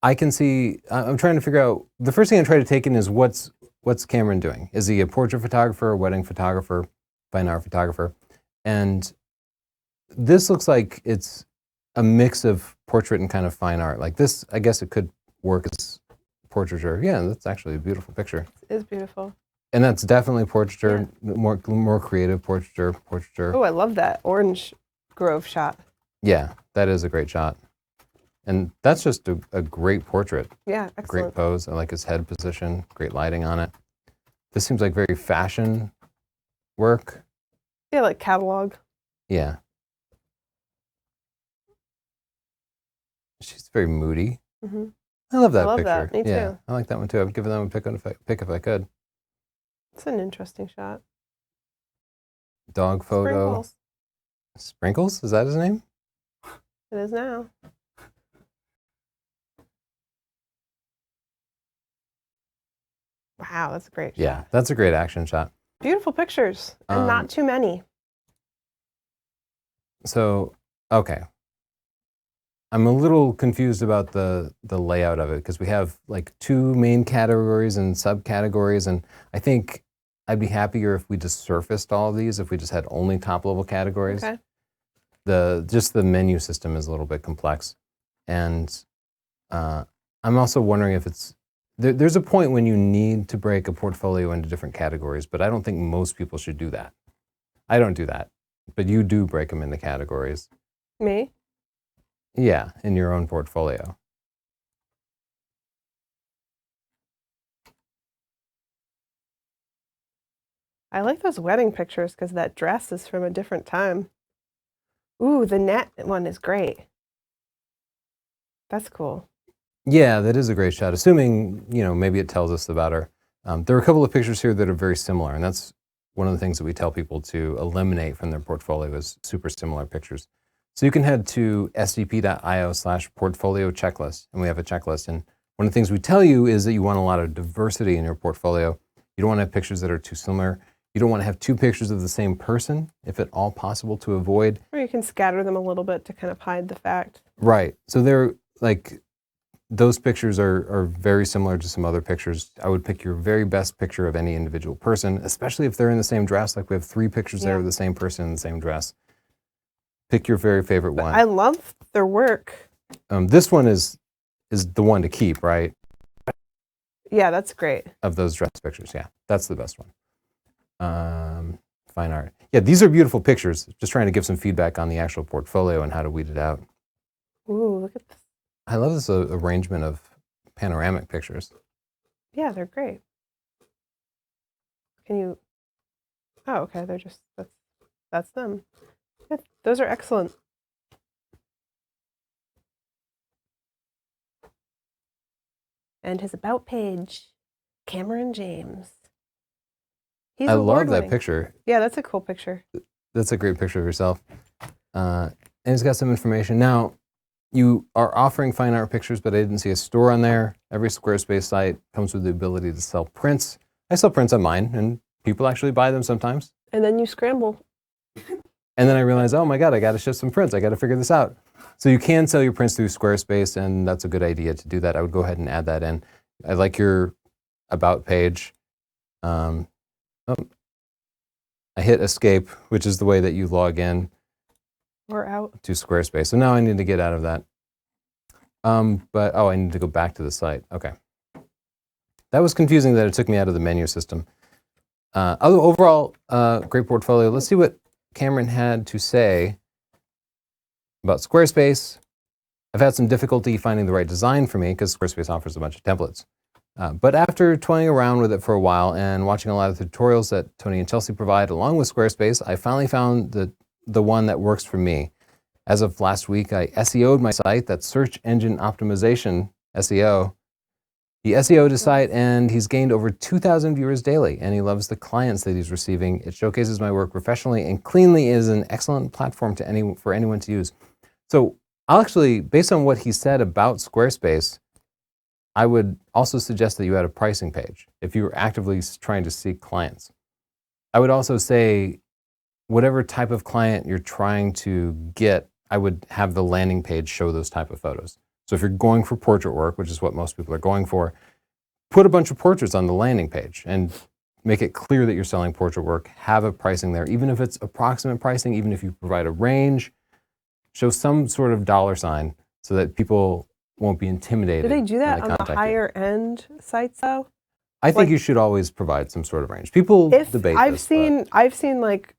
I can see, I'm trying to figure out, the first thing I try to take in is what's Cameron doing? Is he a portrait photographer, a wedding photographer, fine art photographer? And this looks like it's a mix of portrait and kind of fine art. Like this, I guess it could work as portraiture. Yeah, that's actually a beautiful picture. It is beautiful. And that's definitely portraiture, more creative portraiture. Oh, I love that orange grove shot. Yeah, that is a great shot. And that's just a great portrait. Yeah, excellent. Great pose. I like his head position. Great lighting on it. This seems like very fashion work. Yeah, like catalog. Yeah. She's very moody. Hmm. I love that I love picture. that. Me Yeah, too. I like that one too. I'd give that one pick if I could. It's an interesting shot. Dog photo. Sprinkles. Sprinkles? Is that his name? It is now. Wow, that's a great shot. Yeah, that's a great action shot. Beautiful pictures, and not too many. So, okay. I'm a little confused about the layout of it because we have like 2 main categories and subcategories, and I think I'd be happier if we just surfaced all of these, if we just had only top level categories. Okay. Just the menu system is a little bit complex, and I'm also wondering if there's a point when you need to break a portfolio into different categories, but I don't think most people should do that. I don't do that, but you do break them into categories. Me? Yeah, in your own portfolio. I like those wedding pictures because that dress is from a different time. Ooh, the net one is great. That's cool. Yeah, that is a great shot. Assuming, maybe it tells us about her. There are a couple of pictures here that are very similar, and that's one of the things that we tell people to eliminate from their portfolio is super similar pictures. So you can head to sdp.io/portfolio checklist, and we have a checklist. And one of the things we tell you is that you want a lot of diversity in your portfolio. You don't want to have pictures that are too similar. You don't want to have 2 pictures of the same person, if at all possible, to avoid. Or you can scatter them a little bit to kind of hide the fact. Right. So they're like, those pictures are very similar to some other pictures. I would pick your very best picture of any individual person, especially if they're in the same dress. Like we have 3 pictures there of the same person in the same dress. Pick your very favorite one. I love their work. This one is the one to keep, right? Yeah, that's great. Of those dress pictures, yeah, that's the best one. Fine art. Yeah, these are beautiful pictures. Just trying to give some feedback on the actual portfolio and how to weed it out. Ooh, look at this. I love this arrangement of panoramic pictures. Yeah, they're great. Can you? Oh, okay. They're just that's them. Yeah, those are excellent. And his about page, Cameron James. He's I love that award-winning. picture. Yeah, that's a cool picture. That's a great picture of yourself. And it's got some information. Now, you are offering fine art pictures, but I didn't see a store on there. Every Squarespace site comes with the ability to sell prints. I sell prints on mine, and people actually buy them sometimes. And then you scramble. And then I realized, oh my God, I got to ship some prints. I got to figure this out. So you can sell your prints through Squarespace, and that's a good idea to do that. I would go ahead and add that in. I like your about page. I hit escape, which is the way that you log in Or out. to Squarespace. So now I need to get out of that. I need to go back to the site. Okay. That was confusing that it took me out of the menu system. Overall, great portfolio. Let's see what Cameron had to say about Squarespace. I've had some difficulty finding the right design for me because Squarespace offers a bunch of templates. But after toying around with it for a while and watching a lot of the tutorials that Tony and Chelsea provide along with Squarespace, I finally found the one that works for me. As of last week, I SEO'd my site. That's search engine optimization, SEO. He SEO'd his site and he's gained over 2,000 viewers daily, and he loves the clients that he's receiving. It showcases my work professionally and cleanly, is an excellent platform for anyone to use. So I'll actually, based on what he said about Squarespace, I would also suggest that you add a pricing page if you were actively trying to seek clients. I would also say whatever type of client you're trying to get, I would have the landing page show those type of photos. So if you're going for portrait work, which is what most people are going for, put a bunch of portraits on the landing page and make it clear that you're selling portrait work. Have a pricing there, even if it's approximate pricing, even if you provide a range, show some sort of dollar sign so that people won't be intimidated. Do they do that when on the higher end sites though? I think Like, you should always provide some sort of range. People debate I've this. I've seen like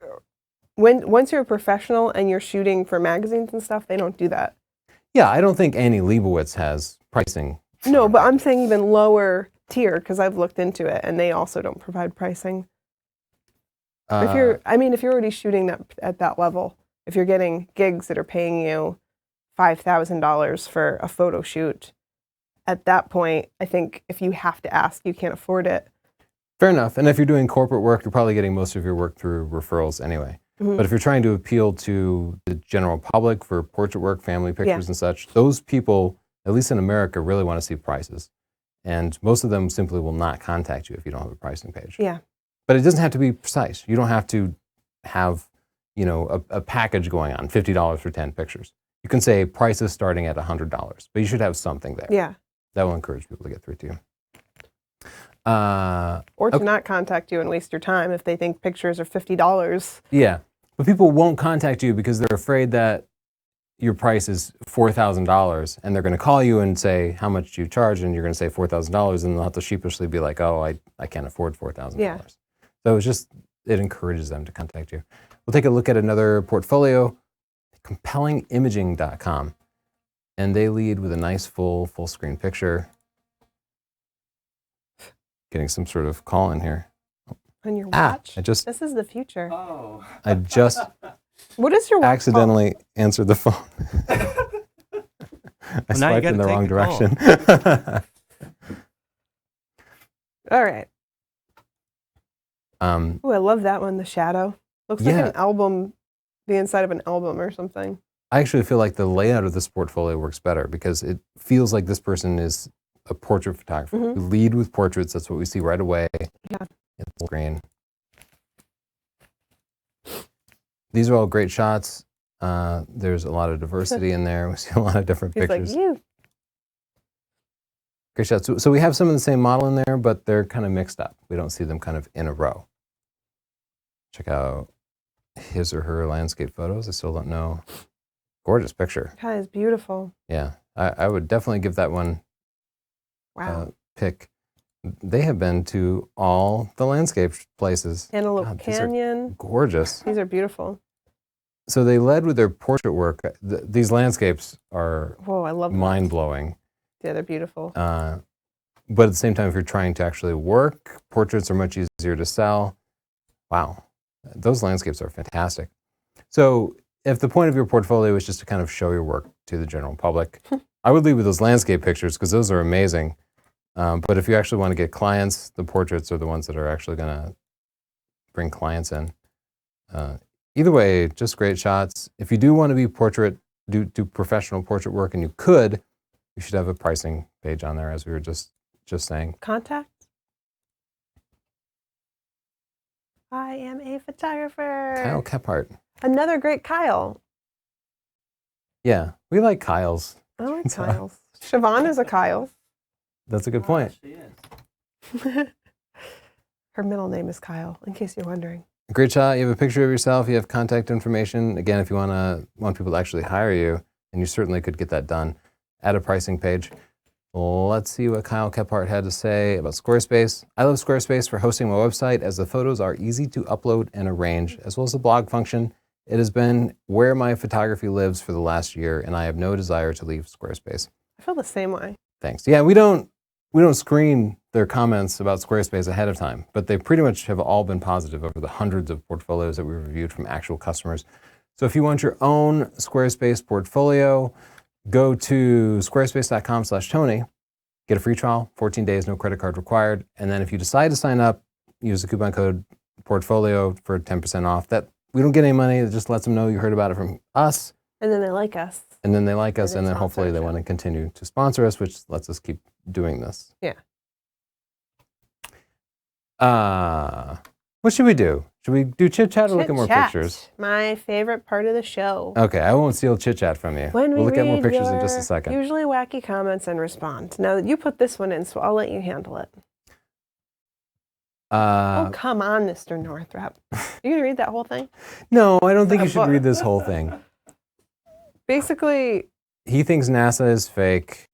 once you're a professional and you're shooting for magazines and stuff, they don't do that. Yeah, I don't think Annie Leibovitz has pricing. No, but I'm saying even lower tier because I've looked into it and they also don't provide pricing. if you're already shooting that at that level, if you're getting gigs that are paying you $5,000 for a photo shoot, at that point, I think if you have to ask, you can't afford it. Fair enough. And if you're doing corporate work, you're probably getting most of your work through referrals anyway. Mhm. But if you're trying to appeal to the general public for portrait work, family pictures and such, those people, at least in America, really want to see prices. And most of them simply will not contact you if you don't have a pricing page. Yeah. But it doesn't have to be precise. You don't have to have, a package going on, $50 for 10 pictures. You can say prices starting at $100, but you should have something there. Yeah. That will encourage people to get through to you. Or to not contact you and waste your time if they think pictures are $50. Yeah, but people won't contact you because they're afraid that your price is $4,000 and they're going to call you and say how much do you charge, and you're going to say $4,000, and they'll have to sheepishly be like, oh, I can't afford $4,000. Yeah. So it encourages them to contact you. We'll take a look at another portfolio, compellingimaging.com, and they lead with a nice full screen picture. Getting some sort of call in here. On your watch? This is the future. Oh. I just What is your watch accidentally answered the phone. I now you swiped in the gotta wrong take the direction. All right. Um, Oh, I love that one, the shadow. Looks like an album, the inside of an album or something. I actually feel like the layout of this portfolio works better because it feels like this person is a portrait photographer. Mhm. We lead with portraits. That's what we see right away. Yeah. In the screen. These are all great shots. There's a lot of diversity in there. We see a lot of different He's pictures. like, you. Great shots. So we have some of the same model in there, but they're kind of mixed up. We don't see them kind of in a row. Check out his or her landscape photos. I still don't know. Gorgeous picture. That is beautiful. Yeah, I would definitely give that one Wow. pick. They have been to all the landscape places. Antelope God, these are Canyon. gorgeous. These are beautiful. So they led with their portrait work. These landscapes are Whoa, I love mind-blowing. Yeah, they're beautiful. But at the same time, if you're trying to actually work, portraits are much easier to sell. Wow, those landscapes are fantastic. So if the point of your portfolio is just to kind of show your work to the general public, I would lead with those landscape pictures because those are amazing. But if you actually want to get clients, the portraits are the ones that are actually going to bring clients in. Either way, just great shots. If you do want to be do professional portrait work, and you should have a pricing page on there, as we were just saying. Contact. I am a photographer. Kyle Kephart. Another great Kyle. Yeah, we like Kyles. I like Kyles. Siobhan is a Kyle. That's a good point. She is. Her middle name is Kyle, in case you're wondering. Great shot. You have a picture of yourself. You have contact information. Again, if you want people to actually hire you, and you certainly could get that done, add a pricing page. Let's see what Kyle Kephart had to say about Squarespace. I love Squarespace for hosting my website, as the photos are easy to upload and arrange, as well as the blog function. It has been where my photography lives for the last year, and I have no desire to leave Squarespace. I feel the same way. Thanks. Yeah, we don't screen their comments about Squarespace ahead of time, but they pretty much have all been positive over the hundreds of portfolios that we've reviewed from actual customers. So if you want your own Squarespace portfolio, go to squarespace.com/Tony, get a free trial, 14 days, no credit card required. And then if you decide to sign up, use the coupon code portfolio for 10% off. That we don't get any money. It just lets them know you heard about it from us. And then they like us. And then they like us, And and then it's hopefully sponsor they show. want to continue to sponsor us, which lets us keep doing this. Yeah. What should we do? Should we do chit chat or look at more Chit-chat, pictures? My favorite part of the show. Okay, I won't steal chit chat from you. When We'll look at more read pictures in your just a second. Usually wacky comments and respond. Now, you put this one in, so I'll let you handle it. Oh, come on, Mr. Northrup. You gonna read that whole thing? No, I don't think A you should book. read this whole thing. Basically, He thinks NASA is fake,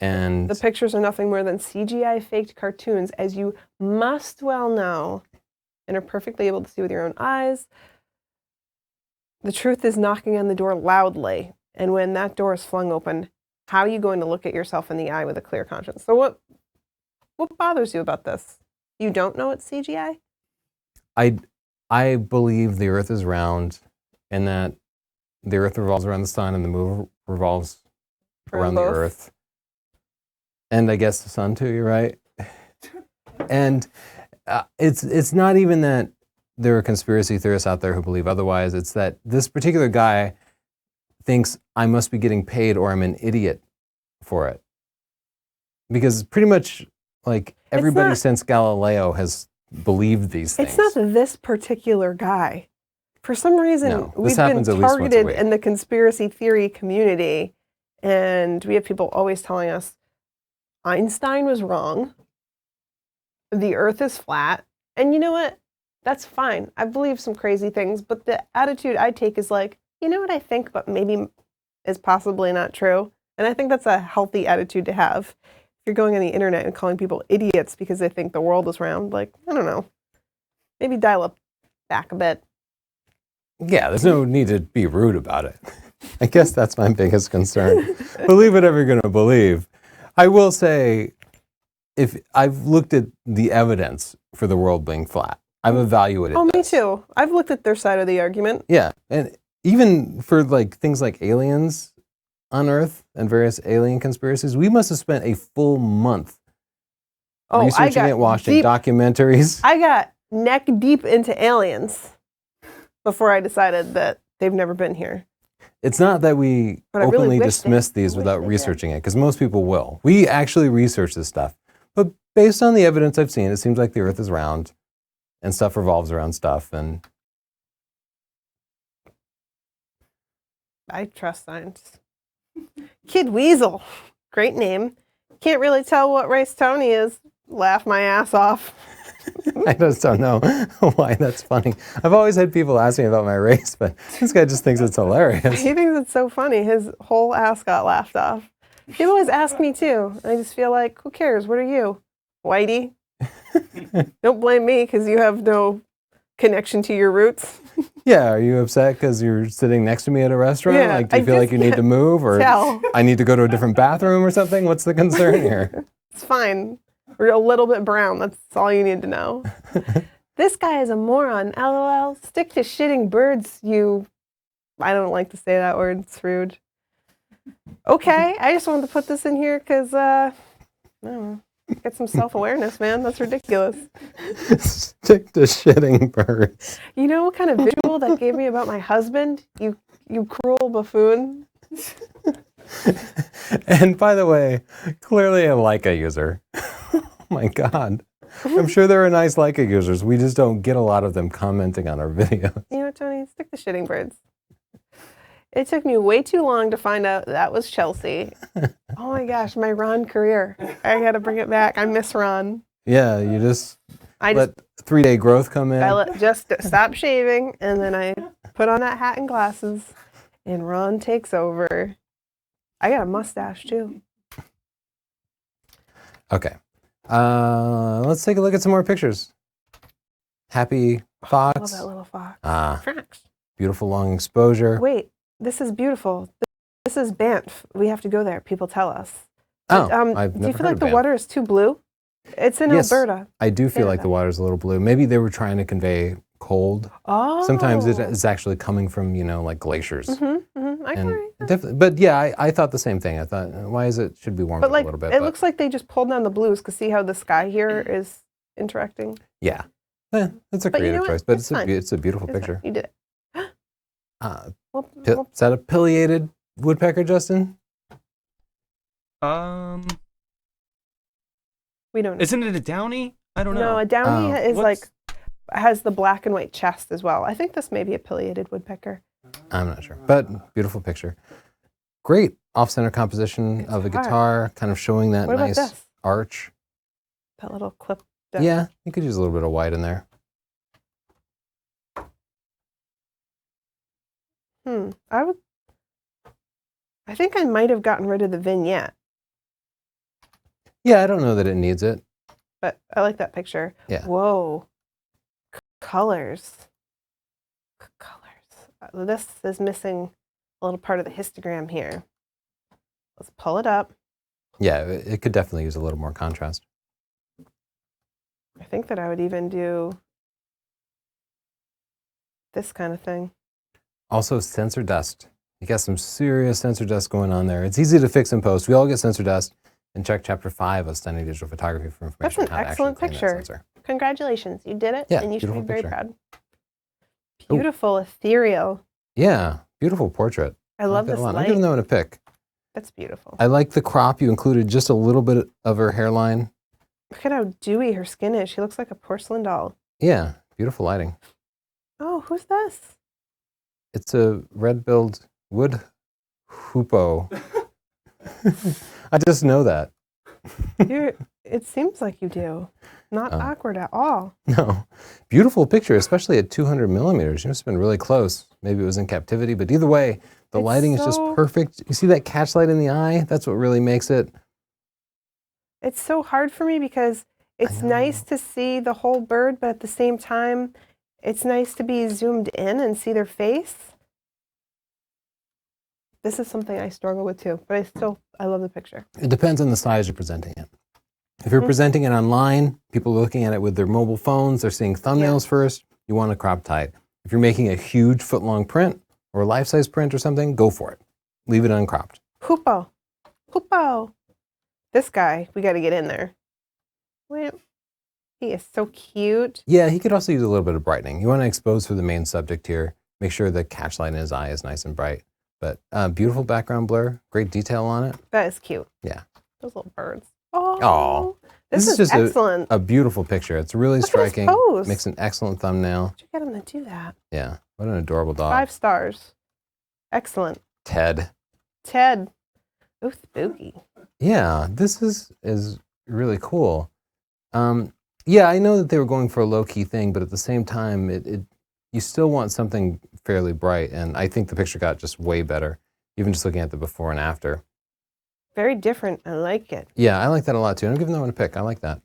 and the pictures are nothing more than CGI faked cartoons, as you must well know and are perfectly able to see with your own eyes. The truth is knocking on the door loudly, and when that door is flung open, how are you going to look at yourself in the eye with a clear conscience? So what bothers you about this? You don't know it's CGI? I I believe the Earth is round, and that the Earth revolves around the sun, and the moon revolves around the both. Earth, and I guess the sun too. You're right. And it's not even that there are conspiracy theorists out there who believe otherwise. It's that this particular guy thinks I must be getting paid or I'm an idiot for it. Because pretty much like everybody not- since Galileo has believed these things. It's not this particular guy. For some reason, No, this we've been happens at least once a targeted week. in the conspiracy theory community, and we have people always telling us Einstein was wrong, the Earth is flat, and you know what? That's fine. I believe some crazy things, but the attitude I take is like, you know what I think, but maybe is possibly not true. And I think that's a healthy attitude to have. If you're going on the internet and calling people idiots because they think the world is round, like, I don't know. Maybe dial up back a bit. Yeah, there's no need to be rude about it. I guess that's my biggest concern. Believe whatever you're going to believe. I will say, if I've looked at the evidence for the world being flat, I've evaluated Oh, me this. too. I've looked at their side of the argument. Yeah, and even for like things like aliens on Earth and various alien conspiracies, we must have spent a full month researching it, watching documentaries. I got neck deep into aliens before I decided that they've never been here. It's not that we But I really openly wish dismiss they- these I wish without they did. researching it, because most people will. We actually research this stuff. But based on the evidence I've seen, it seems like the Earth is round and stuff revolves around stuff. And I trust science. Kid Weasel. Great name. Can't really tell what race Tony is. Laugh my ass off. I just don't know why that's funny. I've always had people ask me about my race, but this guy just thinks it's hilarious. He thinks it's so funny. His whole ass got laughed off. People always ask me too. I just feel like, who cares? What are you? Whitey? Don't blame me because you have no connection to your roots. Yeah, are you upset because you're sitting next to me at a restaurant? Yeah, Like, do you I feel like just you need to can't move, or tell. I need to go to a different bathroom or something? What's the concern here? It's fine. We're a little bit brown. That's all you need to know. This guy is a moron. LOL. Stick to shitting birds, you... I don't like to say that word. It's rude. Okay, I just wanted to put this in here because, I don't know. Get some self-awareness, man. That's ridiculous. Stick to shitting birds. You know what kind of visual that gave me about my husband? You cruel buffoon. And by the way, clearly a Leica user. Oh my God. I'm sure there are nice Leica users. We just don't get a lot of them commenting on our videos. You know what, Tony? Stick to shitting birds. It took me way too long to find out that was Chelsea. Oh my gosh, my Ron career. I gotta bring it back. I miss Ron. Yeah, you just I let 3-day growth come in. just stop shaving, and then I put on that hat and glasses, and Ron takes over. I got a mustache too. Okay. Let's take a look at some more pictures. Happy I love fox. that little fox. Ah, beautiful long exposure. Wait, this is beautiful. This is Banff. We have to go there. People tell us. Oh, But, I've do never you feel heard like of the Banff. water is too blue? It's in Yes. Alberta. I do feel like Canada. the water's a little blue. Maybe they were trying to convey cold. Oh. Sometimes it's actually coming from, like glaciers. I And agree. definitely, but yeah, I thought the same thing. I thought, why is it should be warmed But up like, a little bit? it but looks like they just pulled down the blues because see how the sky here is interacting. yeah, it's a But you creative know what? choice, but It's fine. it's a beautiful It's picture. fine. You did it. Well, Is that a pileated woodpecker, Justin? we don't know. Isn't it a downy? I don't know. No, a downy Oh. is What's- like has the black and white chest as well. I think this may be a pileated woodpecker. I'm not sure, but beautiful picture. Great off-center composition of a guitar, kind of showing that What about nice this? arch. That little clip. down. Yeah, you could use a little bit of white in there. I think I might have gotten rid of the vignette, Yeah, I don't know that it needs it. but I like that picture. Yeah. Whoa. Colors. Colors. This is missing a little part of the histogram here. Let's pull it up. Yeah, it could definitely use a little more contrast. I think that I would even do this kind of thing. Also, sensor dust. You got some serious sensor dust going on there. It's easy to fix in post. We all get sensor dust. And check Chapter 5 of Stunning Digital Photography for information That's an on how to excellent actually clean that picture. sensor. Congratulations, you did it, Yeah, and you should be beautiful very picture. proud. Beautiful, ethereal. Yeah, beautiful portrait. I love like that this a lot. I'm light. giving that one a pick. That's beautiful. I like the crop. You included just a little bit of her hairline. Look at how dewy her skin is. She looks like a porcelain doll. Yeah, beautiful lighting. Oh, who's this? It's a red-billed wood hoopoe. I just know that. It seems like you do. Not Oh. awkward at all. No. Beautiful picture, especially at 200 millimeters. You must have been really close. Maybe it was in captivity, but either way, the It's lighting is just so- perfect. You see that catch light in the eye? That's what really makes it. It's so hard for me because it's know. nice to see the whole bird, but at the same time, it's nice to be zoomed in and see their face. This is something I struggle with too, but I love the picture. It depends on the size you're presenting it. If you're presenting it online, people are looking at it with their mobile phones, they're seeing thumbnails first, you want to crop tight. If you're making a huge foot-long print or a life-size print or something, go for it. Leave it uncropped. Hoopo. Hoopo. This guy, we got to get in there. Well, he is so cute. Yeah, he could also use a little bit of brightening. You want to expose for the main subject here. Make sure the catch light in his eye is nice and bright. But beautiful background blur, great detail on it. That is cute. Yeah. Those little birds. Oh, Aw. this is just excellent. a beautiful picture. It's really Look at his striking. pose. Makes an excellent thumbnail. How'd you get him to do that? Yeah, what an adorable dog. 5 stars. Excellent. Ted. Ted. Ooh, spooky. Yeah, this is really cool. Yeah, I know that they were going for a low-key thing, but at the same time, you still want something fairly bright, and I think the picture got just way better, even just looking at the before and after. Very different. I like it. Yeah, I like that a lot too. I'm giving that one a pick. I like that.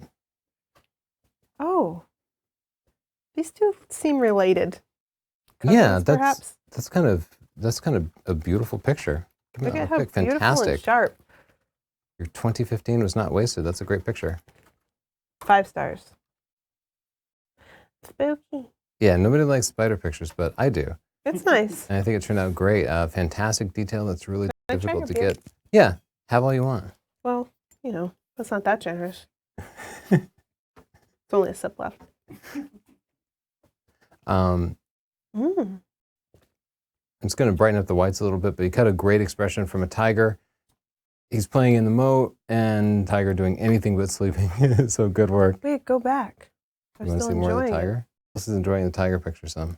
Oh. These two seem related. Yeah, Cousins, perhaps. that's kind of a beautiful picture. Give me Look that at one how a pick. beautiful and Fantastic. sharp. Your 2015 was not wasted. That's a great picture. 5 stars. Spooky. Yeah, nobody likes spider pictures, but I do. It's nice. And I think it turned out great. Fantastic detail that's really I difficult to try to get. Yeah, have all you want. Well, that's not that generous. It's only a sip left. I'm just going to brighten up the whites a little bit, but he cut a great expression from a tiger. He's playing in the moat, and tiger doing anything but sleeping. So good work. Wait, go back. I'm You want to still see more of the enjoying it. tiger? This is enjoying the tiger picture some.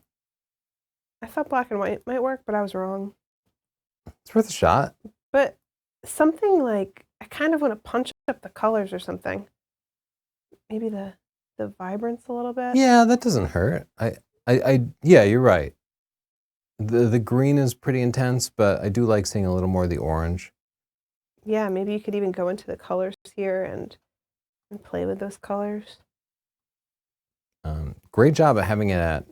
I thought black and white might work, but I was wrong. It's worth a shot. But something like, I kind of want to punch up the colors or something. Maybe the vibrance a little bit. Yeah, that doesn't hurt. Yeah, you're right. The green is pretty intense, but I do like seeing a little more of the orange. Yeah, maybe you could even go into the colors here and play with those colors. Great job at having it at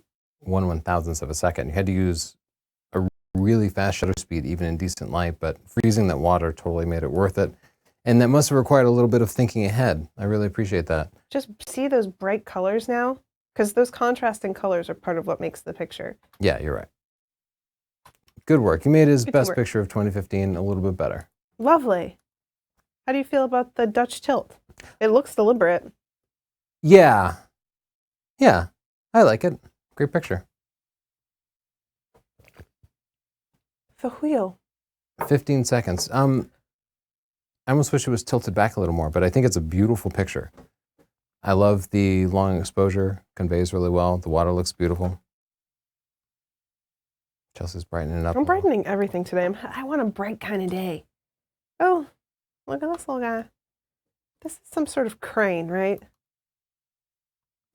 1/1000th of a second. You had to use a really fast shutter speed, even in decent light, but freezing that water totally made it worth it. And that must have required a little bit of thinking ahead. I really appreciate that. Just see those bright colors now, because those contrasting colors are part of what makes the picture. Yeah, you're right. Good work. You made his Good best work. picture of 2015 a little bit better. Lovely. How do you feel about the Dutch tilt? It looks deliberate. Yeah. Yeah, I like it. Great picture. The wheel. 15 seconds. I almost wish it was tilted back a little more, but I think it's a beautiful picture. I love the long exposure, conveys really well. The water looks beautiful. Chelsea's brightening it up. I'm brightening everything today. I want a bright kind of day. Oh, look at this little guy. This is some sort of crane, right?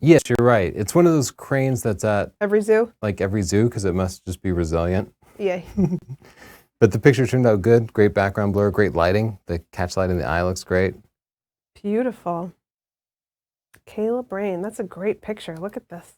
Yes, you're right. It's one of those cranes that's at Every zoo? like every zoo because it must just be resilient. Yeah. But the picture turned out good. Great background blur, great lighting. The catch light in the eye looks great. Beautiful. Kayla Brain. That's a great picture. Look at this.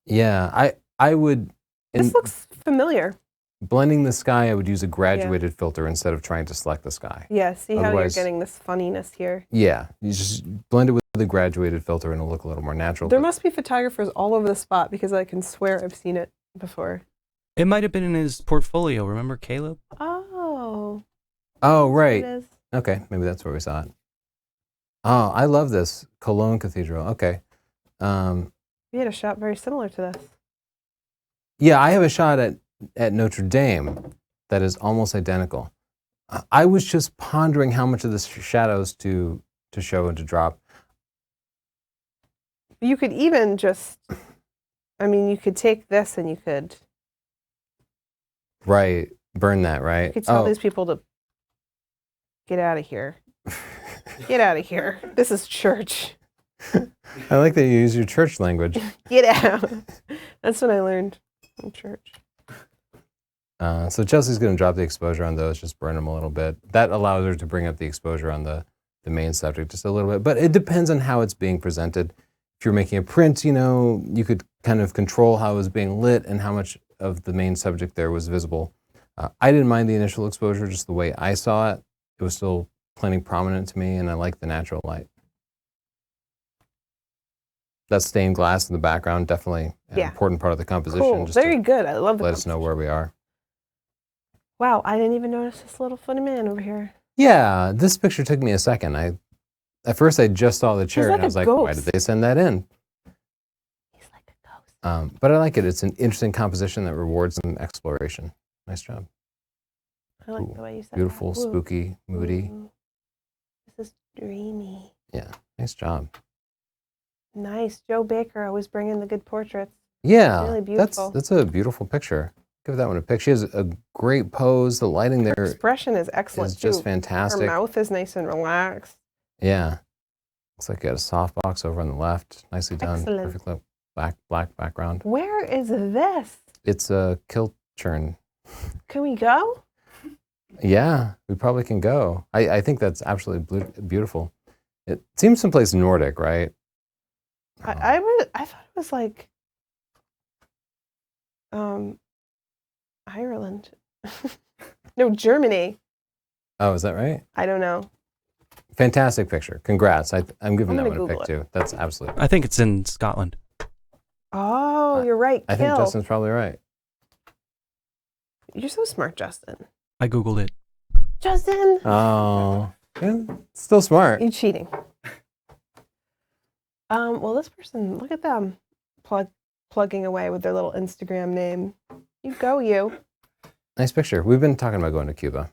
Yeah, I would. This looks familiar. Blending the sky, I would use a graduated filter instead of trying to select the sky. Yeah, see how you're Otherwise- getting this funniness here. Yeah, you just blend it with the graduated filter and it'll look a little more natural. There but- must be photographers all over the spot because I can swear I've seen it. before. It might have been in his portfolio. Remember Caleb? Oh. Oh, It right. is. Okay, maybe that's where we saw it. Oh, I love this Cologne Cathedral. Okay. We had a shot very similar to this. Yeah, I have a shot at Notre Dame that is almost identical. I was just pondering how much of the shadows to show and to drop. You could even just, I mean, you could take this and you could Right, burn that, right? tell these people to get out of here. Get out of here. This is church. I like that you use your church language. Get out. That's what I learned from church. So Chelsea's going to drop the exposure on those, just burn them a little bit. That allows her to bring up the exposure on the main subject just a little bit. But it depends on how it's being presented. If you're making a print, you could kind of control how it was being lit and how much of the main subject there was visible. I didn't mind the initial exposure, just the way I saw it. It was still plenty prominent to me, and I like the natural light. That stained glass in the background, definitely an important part of the composition. Cool. Just Very to good. I love the let us know where we are. Wow, I didn't even notice this little funny man over here. Yeah, this picture took me a second. At first I just saw the chair, like and I was a like, why ghost. did they send that in? He's like a ghost. But I like it. It's an interesting composition that rewards some exploration. Nice job. I like Ooh, the way you said beautiful, that. Ooh. spooky, moody. Ooh. This is dreamy. Yeah, nice job. Nice. Joe Baker always bringing the good portraits. Yeah, Really beautiful. that's a beautiful picture. Give that one a pick. She has a great pose. The lighting there is Expression is excellent just too. fantastic. Her mouth is nice and relaxed. Yeah. Looks like you got a softbox over on the left. Nicely done. Excellent. Perfect look. Black background. Where is this? It's a kilt churn. Can we go? Yeah, we probably can go. I think that's absolutely beautiful. It seems someplace Nordic, right? I thought it was like Ireland. No, Germany. Oh, is that right? I don't know. Fantastic picture. Congrats. I'm giving I'm that gonna one a pick Google too. That's absolutely. I think it's in Scotland. Oh, you're right. I think Kill. Justin's probably right. You're so smart, Justin. I Googled it. Justin! Oh, yeah, still smart. You're cheating. Well, this person, look at them plugging away with their little Instagram name. You go, you. Nice picture. We've been talking about going to Cuba.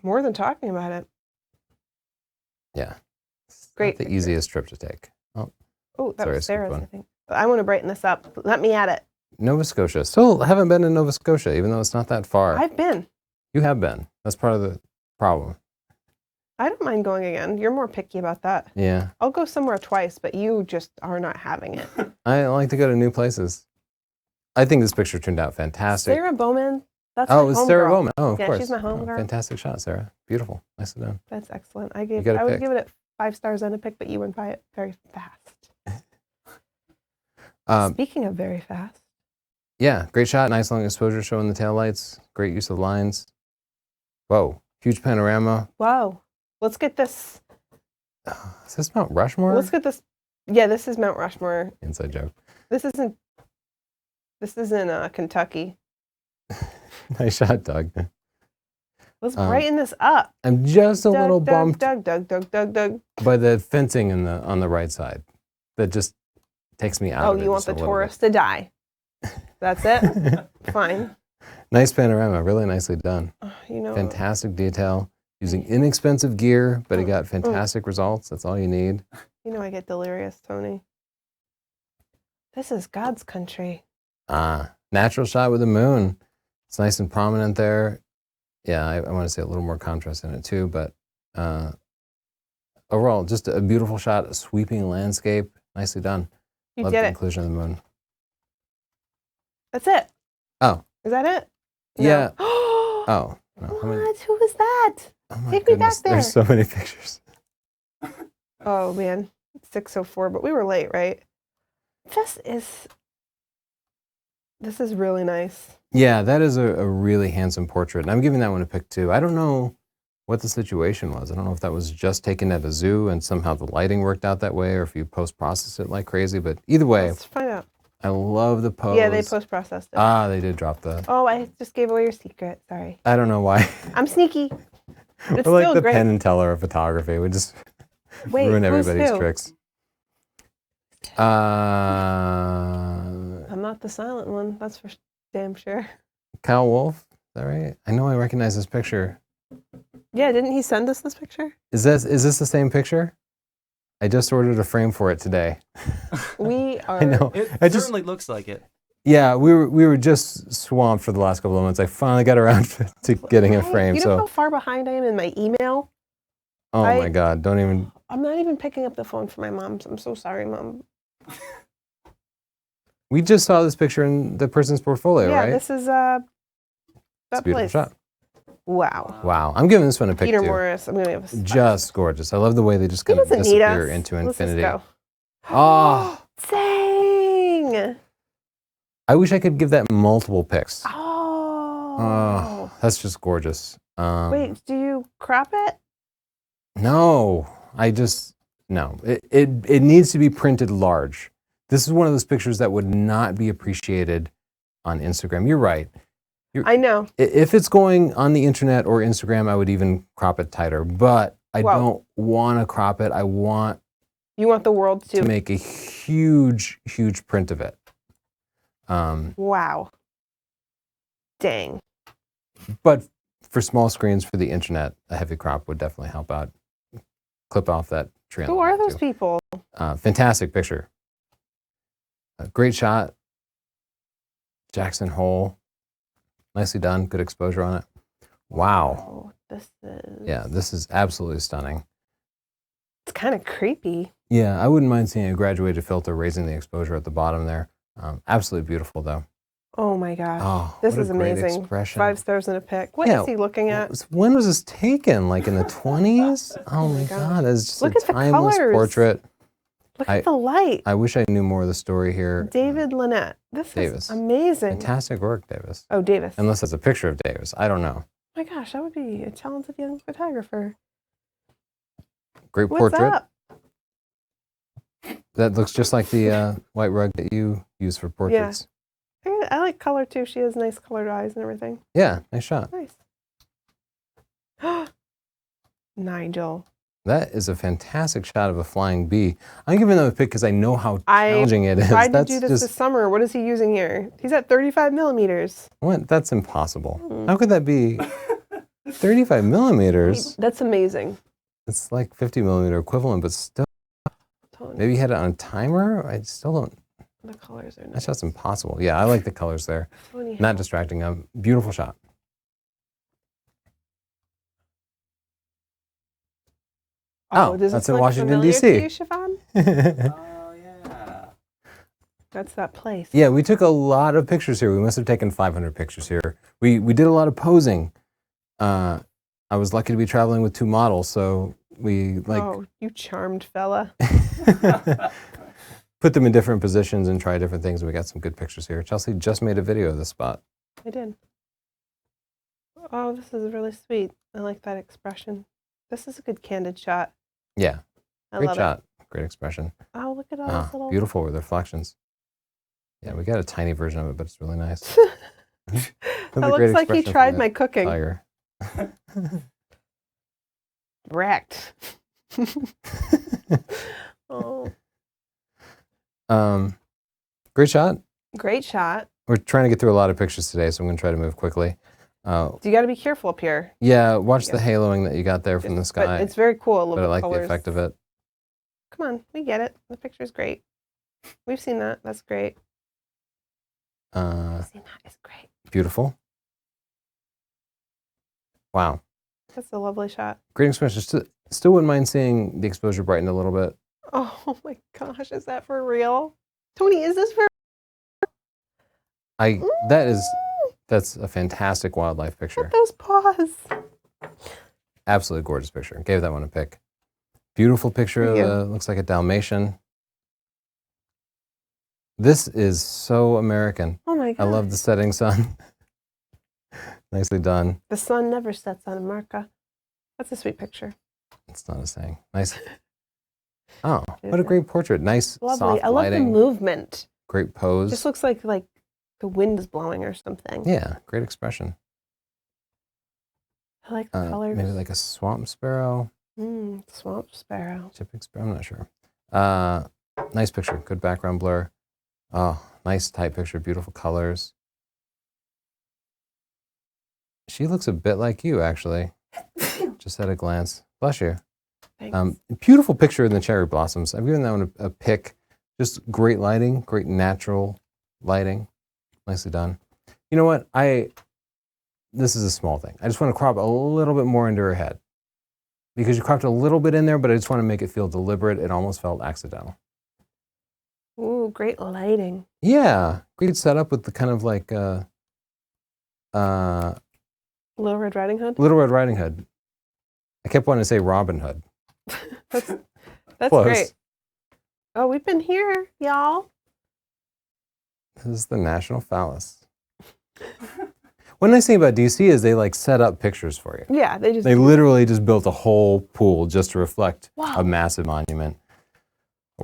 More than talking about it. Yeah. It's Great not the picture. easiest trip to take. Oh, Oh, that Sorry, I was skipped Sarah's, one. I think. But I want to brighten this up. Let me at it. Nova Scotia. Still haven't been in Nova Scotia, even though it's not that far. I've been. You have been. That's part of the problem. I don't mind going again. You're more picky about that. Yeah. I'll go somewhere twice, but you just are not having it. I like to go to new places. I think this picture turned out fantastic. Sarah Bowman, that's Oh, my it was home Sarah girl. Bowman. Oh, of Yeah, course. she's my home Oh, girl. Fantastic shot, Sarah. Beautiful. Nicely done. That's excellent. I got a would pick. give it 5 stars and a pick, but you went by it very fast. Speaking of very fast. Yeah, great shot. Nice long exposure showing the taillights. Great use of lines. Whoa, huge panorama. Wow. Let's get this. Is this Mount Rushmore? Let's get this. Yeah, this is Mount Rushmore. Inside joke. This isn't. This is in Kentucky. Nice shot, Doug. Let's brighten this up. I'm just a little Doug, bumped Doug. by the fencing on the right side. That just takes me out Oh, of it. you want just the a little tourist to die. That's it? bit. Fine. Nice panorama. Really nicely done. You know. Fantastic detail. Using inexpensive gear, but it got fantastic results. That's all you need. You know I get delirious, Tony. This is God's country. Natural shot with the moon. It's nice and prominent there. Yeah, I want to say a little more contrast in it too, but overall, just a beautiful shot, a sweeping landscape. Nicely done. You Love did the it. inclusion of the moon. That's it. Oh. Is that it? Yeah. No. Oh. No, how many- What? Who was that? oh my Take me back goodness, There's so many pictures. Oh man, it's 6:04, but we were late, right? This is really nice. Yeah, that is a really handsome portrait. And I'm giving that one a pick too. I don't know what the situation was. I don't know if that was just taken at a zoo and somehow the lighting worked out that way or if you post-process it like crazy. But either way, Let's find out. I love the pose. Yeah, they post-processed it. Ah, they did drop the. Oh, I just gave away your secret. Sorry. I don't know why. I'm sneaky. It's We're like still the great. Penn and Teller of photography. We just Wait, ruin who's everybody's who? tricks. I'm not the silent one. That's for damn sure. Kyle Wolf. Is that right? I know I recognize this picture. Yeah, didn't he send us this picture? Is this the same picture? I just ordered a frame for it today. We are. I know. It I just certainly looks like it. yeah, we were just swamped for the last couple of months. I finally got around to getting a Right? frame. You know how So far behind I am in my email? oh my God, don't even. I'm not even picking up the phone for my mom. So I'm so sorry, Mom. We just saw this picture in the person's portfolio, Yeah, right? this is It's a that beautiful place. shot. Wow. Wow, I'm giving this one a pick Peter too. Morris. I'm gonna give a Just gorgeous. I love the way they just He kind of doesn't need disappear us. into Let's just infinity. go. Oh, Dang. I wish I could give that multiple picks. Oh. Oh, that's just gorgeous. Wait, do you crop it? No, no. It needs to be printed large. This is one of those pictures that would not be appreciated on Instagram. You're right. I know. If it's going on the internet or Instagram, I would even crop it tighter. But I Wow. don't want to crop it. I want You want the world to to. make a huge, huge print of it. Wow. Dang. But for small screens for the internet, a heavy crop would definitely help out. Clip off that tree. on Who the are right, those too. people? Fantastic picture. Great shot. Jackson Hole. Nicely done. Good exposure on it. Wow. Oh, this is. Yeah, this is absolutely stunning. It's kind of creepy. Yeah, I wouldn't mind seeing a graduated filter raising the exposure at the bottom there. Absolutely beautiful though. Oh my gosh. Oh, This what a is great amazing. expression. 5 stars and a pick. What is Yeah, he looking at? When was this taken? Like in the 20s? Oh my God, it's just Look a at the timeless colors. portrait. Look at the light. I wish I knew more of the story here. David Lynette. This Davis. is amazing. Fantastic work, Davis. Oh, Davis. Unless it's a picture of Davis. I don't know. Oh my gosh, that would be a talented young photographer. Great What's portrait. up? That looks just like the white rug that you use for portraits. I like color too. She has nice colored eyes and everything. Yeah, nice shot. Nice. Nigel. That is a fantastic shot of a flying bee. I'm giving them a pick because I know how challenging it is. Tried to That's do this just this summer. What is he using here? He's at 35 millimeters. what? That's impossible. How could that be? 35 millimeters. That's amazing. It's like 50 millimeter equivalent, but still. Tony, Maybe you had it on a timer. I still don't. the colors are That nice. shot's impossible. Yeah, I like the colors there. Tony, Not distracting. Beautiful shot. Oh, does that's this in look Washington, familiar to D.C. you, Siobhan? Oh, yeah. That's that place. Yeah, we took a lot of pictures here. We must have taken 500 pictures here. We did a lot of posing. I was lucky to be traveling with 2 models, so we Oh, you charmed fella. put them in different positions and try different things. We got some good pictures here. Chelsea just made a video of this spot. I did. Oh, this is really sweet. I like that expression. This is a good candid shot. Yeah, I great love shot. Great expression. it. Oh, look at all those little. Beautiful with reflections. Yeah, we got a tiny version of it, but it's really nice. That looks like he tried my cooking. Tiger. Wrecked. Oh, Great shot. great shot. We're trying to get through a lot of pictures today, so I'm going to try to move quickly. So you got to be careful up here. Yeah, watch the haloing that you got there from the But sky. it's very cool. I love But I the like colors. the effect of it. Come on, we get it. The picture's great. We've seen that. That's great. We've seen that. It's great. Beautiful. Wow. That's a lovely shot. Great expression. Still wouldn't mind seeing the exposure brightened a little bit. Oh my gosh, is that for real? Tony, is this for That's a fantastic wildlife picture. those paws? Absolutely gorgeous picture. Gave that one a pick. Beautiful picture Thank you. of looks like a Dalmatian. This is so American. Oh my I god. love the setting sun. Nicely done. The sun never sets on America. That's a sweet picture. It's not a saying. Nice. Oh, Is what a it? great portrait. Nice, Lovely. soft I love lighting. the movement. great pose. Just looks like the wind is blowing or something. Yeah, great expression. I like the colors. Maybe like a swamp sparrow. Swamp sparrow. Typic sparrow, I'm not sure. Nice picture, good background blur. Oh, nice tight picture, beautiful colors. She looks a bit like you, actually, just at a glance. Bless you. Thanks. Beautiful picture in the cherry blossoms. I've given that one a pick. Just great lighting, great natural lighting. Nicely done. You know what? This is a small thing. I just want to crop a little bit more into her head. Because you cropped a little bit in there, but I just want to make it feel deliberate. It almost felt accidental. Ooh, great lighting. Yeah, great setup with the kind of like Little Red Riding Hood? Little Red Riding Hood. I kept wanting to say Robin Hood. That's Close. great. Oh, we've been here, y'all. This is the national phallus. One nice thing about DC is they like set up pictures for you. Yeah, They literally just built a whole pool just to reflect Wow. a massive monument.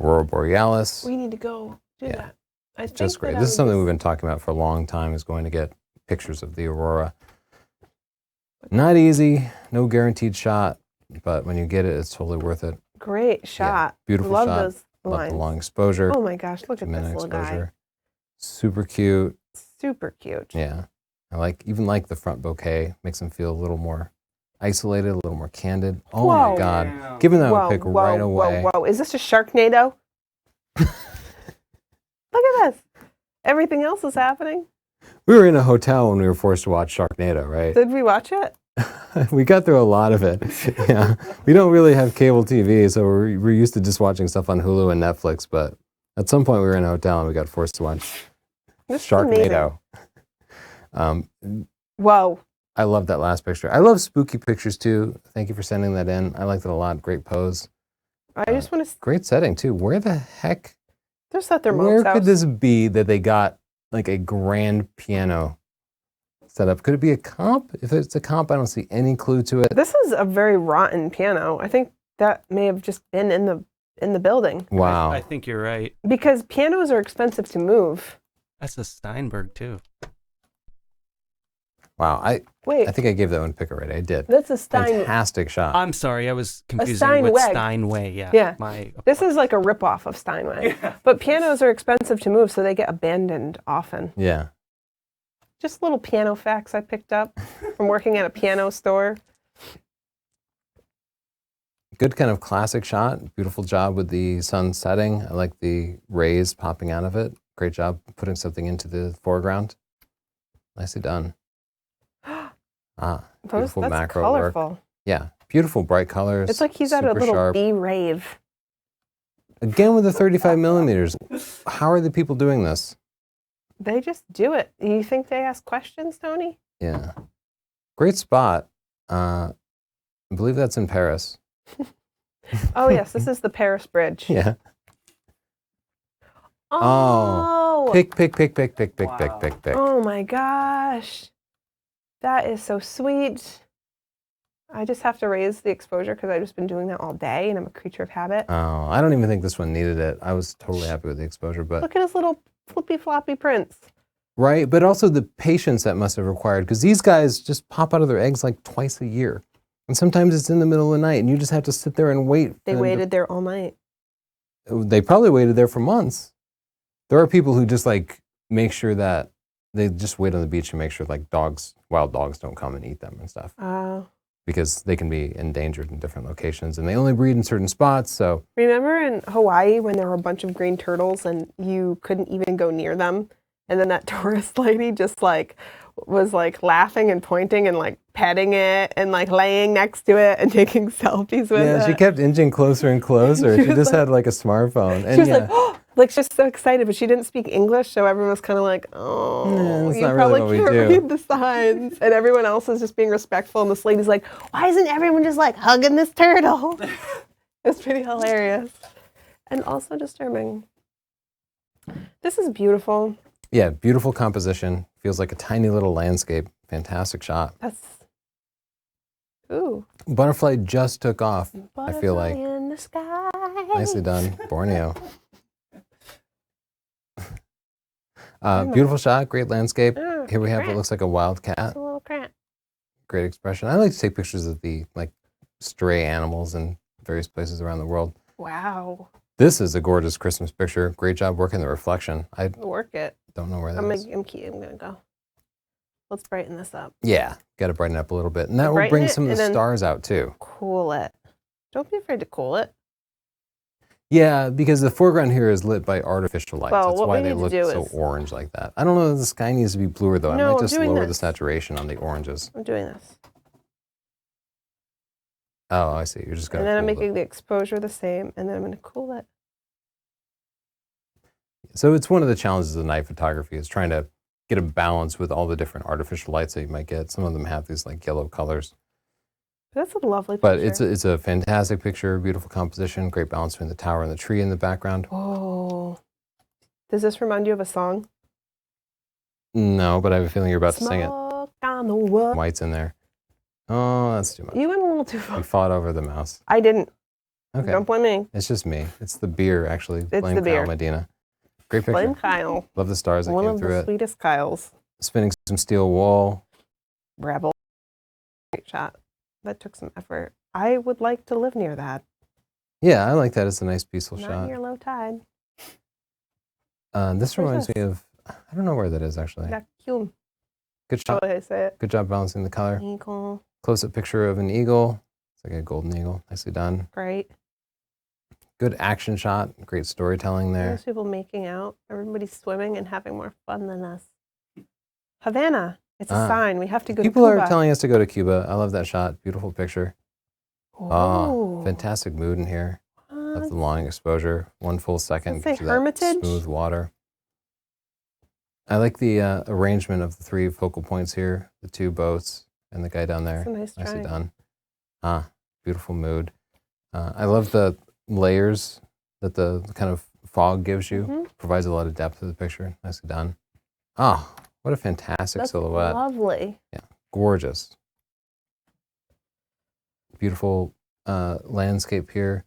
Aurora Borealis. We need to go do Yeah. that. I think Just great. that I This is would something just- we've been talking about for a long time, is going to get pictures of the aurora. Not easy, no guaranteed shot, but when you get it, it's totally worth it. Great shot. Beautiful Love shot. those Love lines. the long exposure. Oh my gosh, look at 2-minute this little guy. exposure. Super cute. Super cute. Yeah. I even like the front bouquet. Makes them feel a little more isolated, a little more candid. Oh Whoa. my God. Give them that one pick right away. Whoa. Is this a Sharknado? Look at this. Everything else is happening. We were in a hotel when we were forced to watch Sharknado, right? Did we watch it? We got through a lot of it. Yeah. We don't really have cable TV, so we're used to just watching stuff on Hulu and Netflix, but at some point we were in a hotel and we got forced to watch This is Sharknado. Whoa. I love that last picture. I love spooky pictures too. Thank you for sending that in. I liked it a lot. Great pose. I just want to. Great setting too. Where the heck? There's at their Where mom's house. could this be that they got like a grand piano set up? Could it be a comp? If it's a comp, I don't see any clue to it. This is a very rotten piano. I think that may have just been in the building Wow. I think you're right. because pianos are expensive to move. That's a Steinberg too. Wow. I Wait, think I gave that one a pick already. I did. that's a Stein. Fantastic shot. I'm sorry, I was confusing it with Steinweg. Steinway. Yeah. Yeah. This is like a ripoff of Steinway. But pianos are expensive to move, so they get abandoned often. Yeah. Just little piano facts I picked up from working at a piano store. Good kind of classic shot. Beautiful job with the sun setting. I like the rays popping out of it. Great job putting something into the foreground. Nicely done. Beautiful That's macro colorful. work. Yeah, beautiful bright colors. It's like he's at a super little sharp. bee rave. Again with the 35 millimeters. How are the people doing this? They just do it. You think they ask questions, Tony? Yeah. Great spot. I believe that's in Paris. Oh, yes, this is the Paris Bridge. Yeah. Oh, Pick. oh my gosh. That is so sweet. I just have to raise the exposure because I've just been doing that all day and I'm a creature of habit. Oh, I don't even think this one needed it. I was totally happy with the exposure, but Look at his little flippy floppy prints. right, but also the patience that must have required, because these guys just pop out of their eggs like twice a year, and sometimes it's in the middle of the night, and you just have to sit there and wait. They waited there all night. They probably waited there for months. There are people who just like make sure that they just wait on the beach and make sure like wild dogs don't come and eat them and stuff, because they can be endangered in different locations, and they only breed in certain spots. So Remember in Hawaii when there were a bunch of green turtles and you couldn't even go near them? And then that tourist lady just like was like laughing and pointing and like petting it and like laying next to it and taking selfies with it. yeah, she kept inching closer and closer. She just had like a smartphone, and She was yeah. like, oh, like she's so excited, but she didn't speak English, so everyone was kind of like, oh, that's you not probably really what we can't do. read the signs. And everyone else is just being respectful, and this lady's like, why isn't everyone just like hugging this turtle? It's pretty hilarious and also disturbing. This is beautiful. Yeah, beautiful composition. Feels like a tiny little landscape. Fantastic shot. That's ooh. Butterfly just took off. I feel like Butterfly in the sky. nicely done, Borneo. Beautiful shot, great landscape. Oh, Here we have what crap. looks like a wild cat. It's a little crap. Great expression. I like to take pictures of the stray animals in various places around the world. Wow. This is a gorgeous Christmas picture. Great job working the reflection. I Work it. don't know where that I'm is. going to go. Let's brighten this up. Yeah, got to brighten it up a little bit. And that will Brighten bring it some of the and then- stars out too. Cool it. Don't be afraid to cool it. Yeah, because the foreground here is lit by artificial lights. Well, That's what why we they need to look do so is- orange like that. I don't know if the sky needs to be bluer though. I No, might I'm just doing lower the this. saturation on the oranges. I'm doing this. Oh, I see. You're just going And to then I'm making the exposure the same, and then I'm going to cool it. So it's one of the challenges of night photography is trying to get a balance with all the different artificial lights that you might get. Some of them have these yellow colors. That's a lovely But picture. it's a fantastic picture, beautiful composition, great balance between the tower and the tree in the background. Oh. Does this remind you of a song? No, but I have a feeling you're about to sing it. Smoke on the wood. White's in there. Oh, that's too much. You went a little too far. We fought over the mouse. I didn't. Okay. Don't blame me. It's just me. It's the beer, actually. It's Blame the beer. Kyle Medina. Great picture. Blame Kyle. Love the stars that One came of through the it. sweetest Kyles. Spinning some steel wool. Rebel. Great shot. That took some effort. I would like to live near that. Yeah, I like that. It's a nice, peaceful Not shot. near low tide. This Where's reminds this? me of, I don't know where that is, actually. Vacuum. Good How shot. would I say it? Good job balancing the color. Eagle. Close-up picture of an eagle. It's like a golden eagle. Nicely done. Great. Good action shot. Great storytelling there. There's people making out. Everybody's swimming and having more fun than us. Havana. It's a Ah. sign. We have to go People to Cuba. are telling us to go to Cuba. I love that shot. Beautiful picture. Oh, Fantastic mood in here. Love the long exposure. 1 full second. Does it say gives you that Hermitage? Smooth water. I like the arrangement of the 3 focal points here. The 2 boats and the guy down there. That's a nice Nicely triangle. done. Beautiful mood. I love the layers that the kind of fog gives you. Mhm. Provides a lot of depth to the picture. Nicely done. What a fantastic That's silhouette. lovely. Gorgeous. Beautiful landscape here.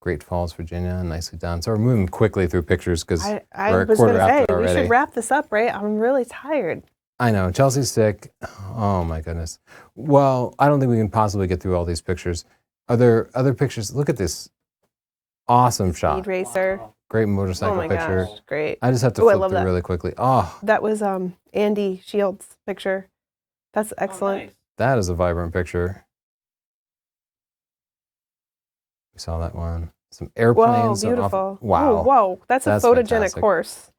Great Falls, Virginia. Nicely done. So we're moving quickly through pictures because I we're a was going quarter to say, after we already. should wrap this up, right? I'm really tired. I know. Chelsea's sick. Oh my goodness. Well, I don't think we can possibly get through all these pictures. Are there other pictures? Look at this awesome shot. Speed racer. Great Oh motorcycle my picture. gosh, great. I just have to Ooh, I flip love through that. really quickly. Oh, That was Andy Shields' picture. That's excellent. that is a vibrant picture. We saw that one. Some Whoa, airplanes. beautiful. Wow. Ooh, whoa, that's a That's photogenic fantastic. horse.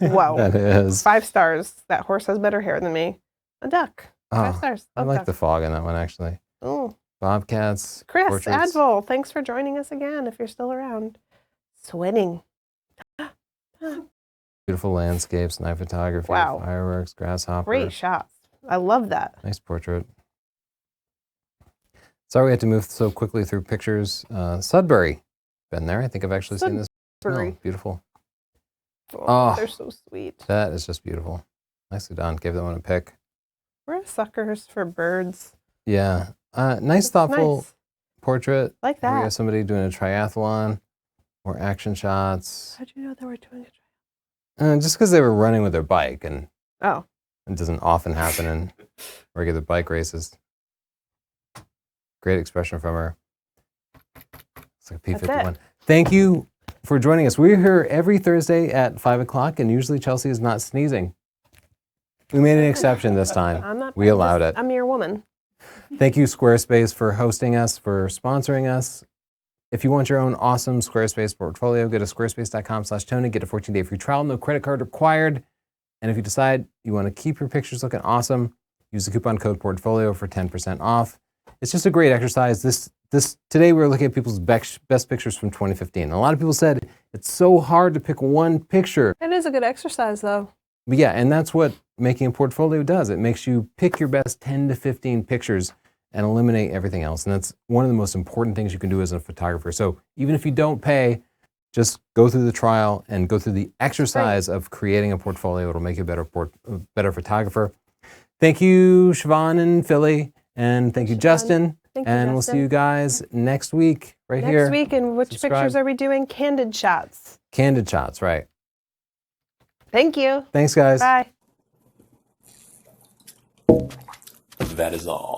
Wow. That is. 5 stars. That horse has better hair than me. A duck. 5 Oh, stars. I Love like duck. the fog in that one, actually. Ooh. Bobcats. Chris portraits. Advil, thanks for joining us again if you're still around. Sweating. Beautiful landscapes, night photography, Wow. fireworks, grasshoppers. Great shots. I love that. Nice portrait. Sorry we had to move so quickly through pictures. Sudbury. Been there. I think I've actually seen this. Sudbury. Oh, beautiful. Oh, Oh. they're so sweet. That is just beautiful. Nicely done. Gave that one a pick. We're suckers for birds. Yeah. Nice, It's thoughtful nice. portrait. Like Here we that. have somebody doing a triathlon. More action shots. How'd you know they were doing it? Just because they were running with their bike, and Oh, it doesn't often happen in regular bike races. Great expression from her. It's like a That's P51. Thank you for joining us. We're here every Thursday at 5 o'clock, and usually Chelsea is not sneezing. We made an exception this time. I'm not. We I'm allowed just- it. I'm your woman. Thank you, Squarespace, for hosting us, for sponsoring us. If you want your own awesome Squarespace portfolio, go to squarespace.com/Tony, get a 14-day free trial, no credit card required. And if you decide you want to keep your pictures looking awesome, use the coupon code portfolio for 10% off. It's just a great exercise. Today we're looking at people's best pictures from 2015. A lot of people said it's so hard to pick one picture. It is a good exercise, though. But yeah, and that's what making a portfolio does. It makes you pick your best 10 to 15 pictures and eliminate everything else. And that's one of the most important things you can do as a photographer. So even if you don't pay, just go through the trial and go through the exercise of creating a portfolio. It'll make you a better photographer. Thank you, Siobhan and Philly. And thank you, Siobhan. Justin. Thank you, And we'll Justin. see you guys next week right here. Next week, and which Subscribe. pictures are we doing? Candid shots. Candid shots, right. Thank you. Thanks, guys. Bye. That is all.